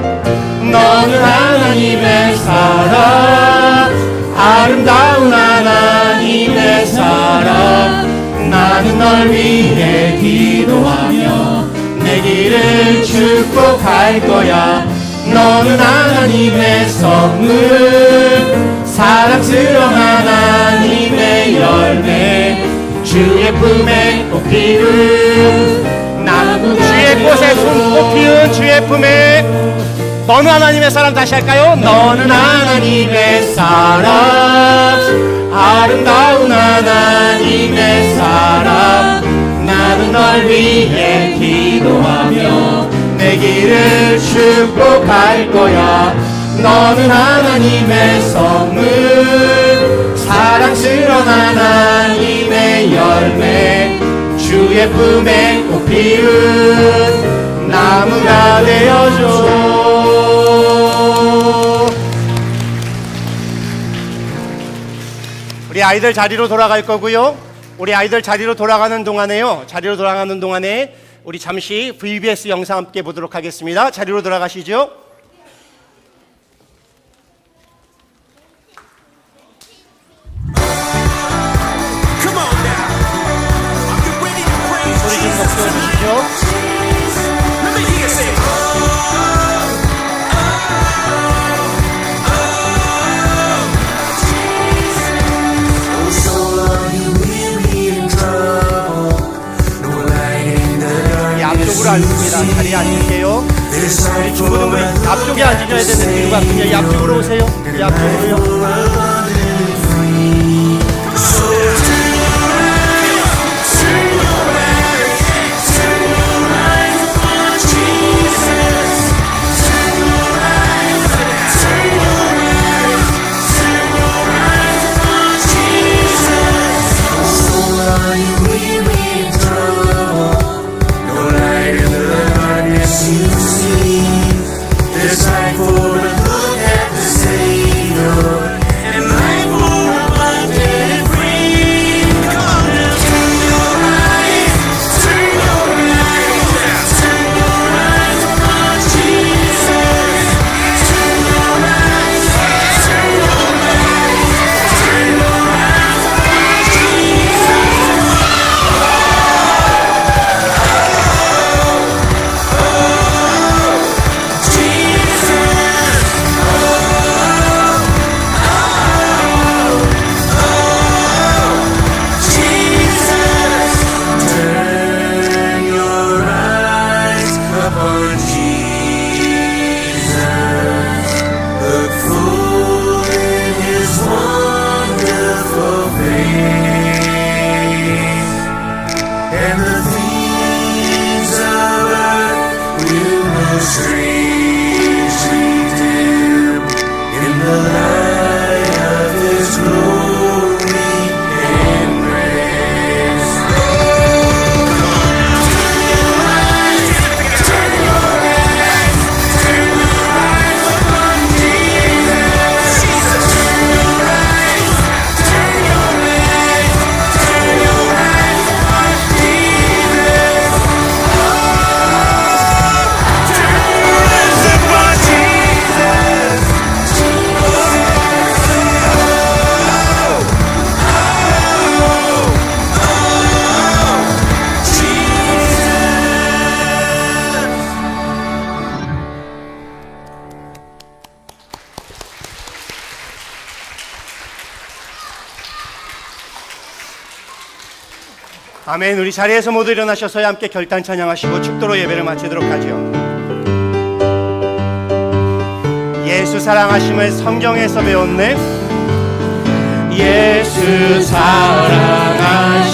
너는 하나님의 사람, 아름다운 하나님의 사람. 나는 널 위해 기도하며 내 길을 축복할 거야. 너는 하나님의 선물, 사랑스러운 하나님의 열매, 주의 품에 꽃 피운 나무, 주의 꽃에 손꽃 피운 주의 품에. 너는 하나님의 사람. 다시 할까요? 너는 하나님의 사람, 아름다운 하나님의 사람. 나는 널 위해 기도하며 내 길을 축복할 거야. 너는 하나님의 선물, 사랑스러운 하나님의 열매, 주의 품에 꽃 피운 나무가 되어줘. 우리 아이들 자리로 돌아갈 거고요. 우리 아이들 자리로 돌아가는 동안에 우리 잠시 VBS 영상 함께 보도록 하겠습니다. 자리로 돌아가시죠. 소리 좀 높여주시죠. 앞쪽으로 앉습니다. 자리에 앉을게요. 우리 친구들 앞쪽에 앉으셔야 되는 이유가 그냥 이 앞쪽으로 오세요. 이 앞쪽으로요. There's time for a look at the Savior and 아멘. 우리 자리에서 모두 일어나셔서 함께 결단 찬양하시고 축도로 예배를 마치도록 하죠. 예수 사랑하심을 성경에서 배웠네. 예수 사랑하심은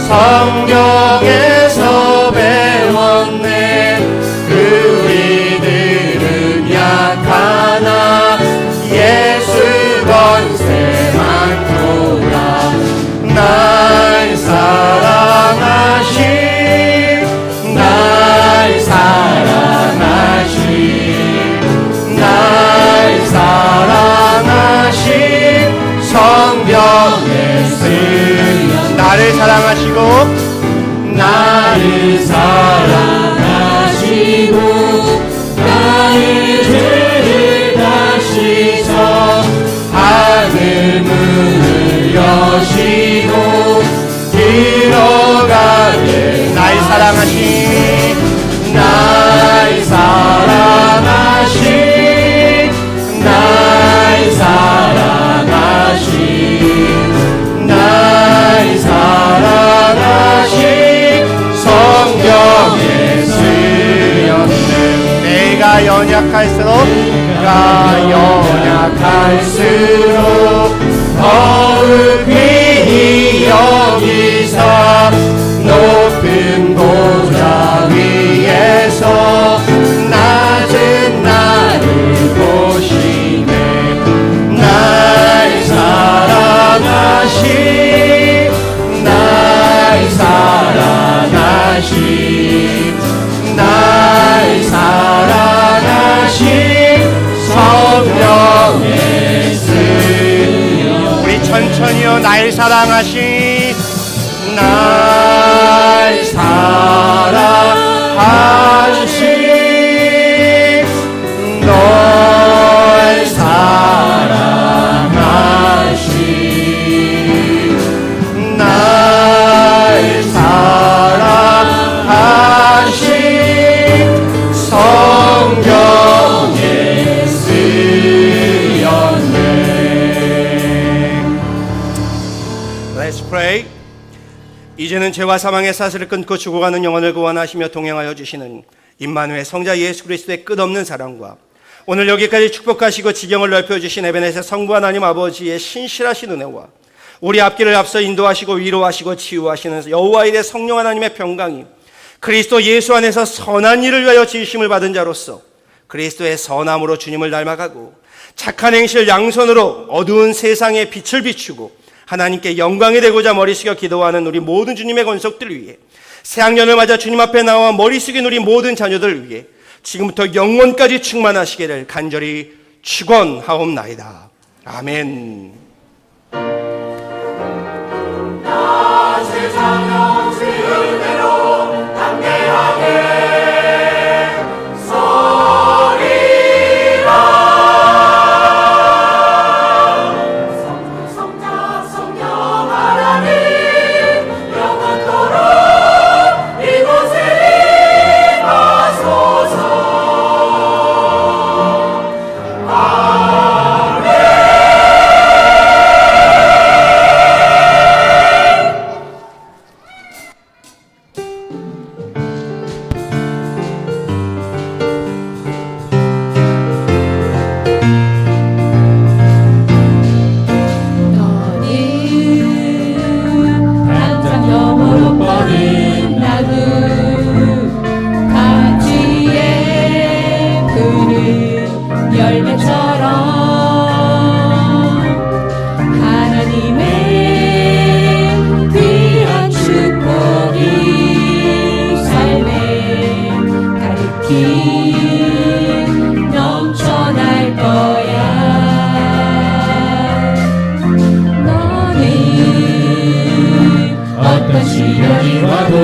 성경에서 배웠네. 우리들은 약하나 예수 권세 많도다. 날 사랑하심, 날 사랑하심, 날 사랑하심 성경에 쓰여. 나를 사랑하시고 나를 사랑하시고 나의 죄를 다시서 하늘 문을 여시고 들어가게. 날 사랑하신, 날 사랑하신, 날 사랑하신, 날 사랑하신 성경에 쓰였네. 내가 연약할수록, 내가 연약할수록 더욱 귀히 여기사 높은 보좌 위에서 낮은 나를 보시네. 날 사랑하신, 날 사랑하신, 날 사랑하신 성령의 쓰여. 우리 천천히요. 날 사랑하신, 날 사랑하신, 널 사랑하신, 날 사랑하신 성경에 쓰였네. Let's pray. 이제는 죄와 사망의 사슬을 끊고 죽어가는 영혼을 구원하시며 동행하여 주시는 임마누엘 성자 예수 그리스도의 끝없는 사랑과 오늘 여기까지 축복하시고 지경을 넓혀주신 에베네셀 성부 하나님 아버지의 신실하신 은혜와 우리 앞길을 앞서 인도하시고 위로하시고 치유하시는 여호와 이레 성령 하나님의 평강이 그리스도 예수 안에서 선한 일을 위하여 지으심을 받은 자로서 그리스도의 선함으로 주님을 닮아가고 착한 행실 양손으로 어두운 세상에 빛을 비추고 하나님께 영광이 되고자 머리 숙여 기도하는 우리 모든 주님의 권속들을 위해 새학년을 맞아 주님 앞에 나와 머리 숙인 우리 모든 자녀들을 위해 지금부터 영원까지 충만하시기를 간절히 축원하옵나이다. 아멘. 나 세상의 은혜로 담대하게 넘쳐날 거야. 너는 어떤 시련이 와도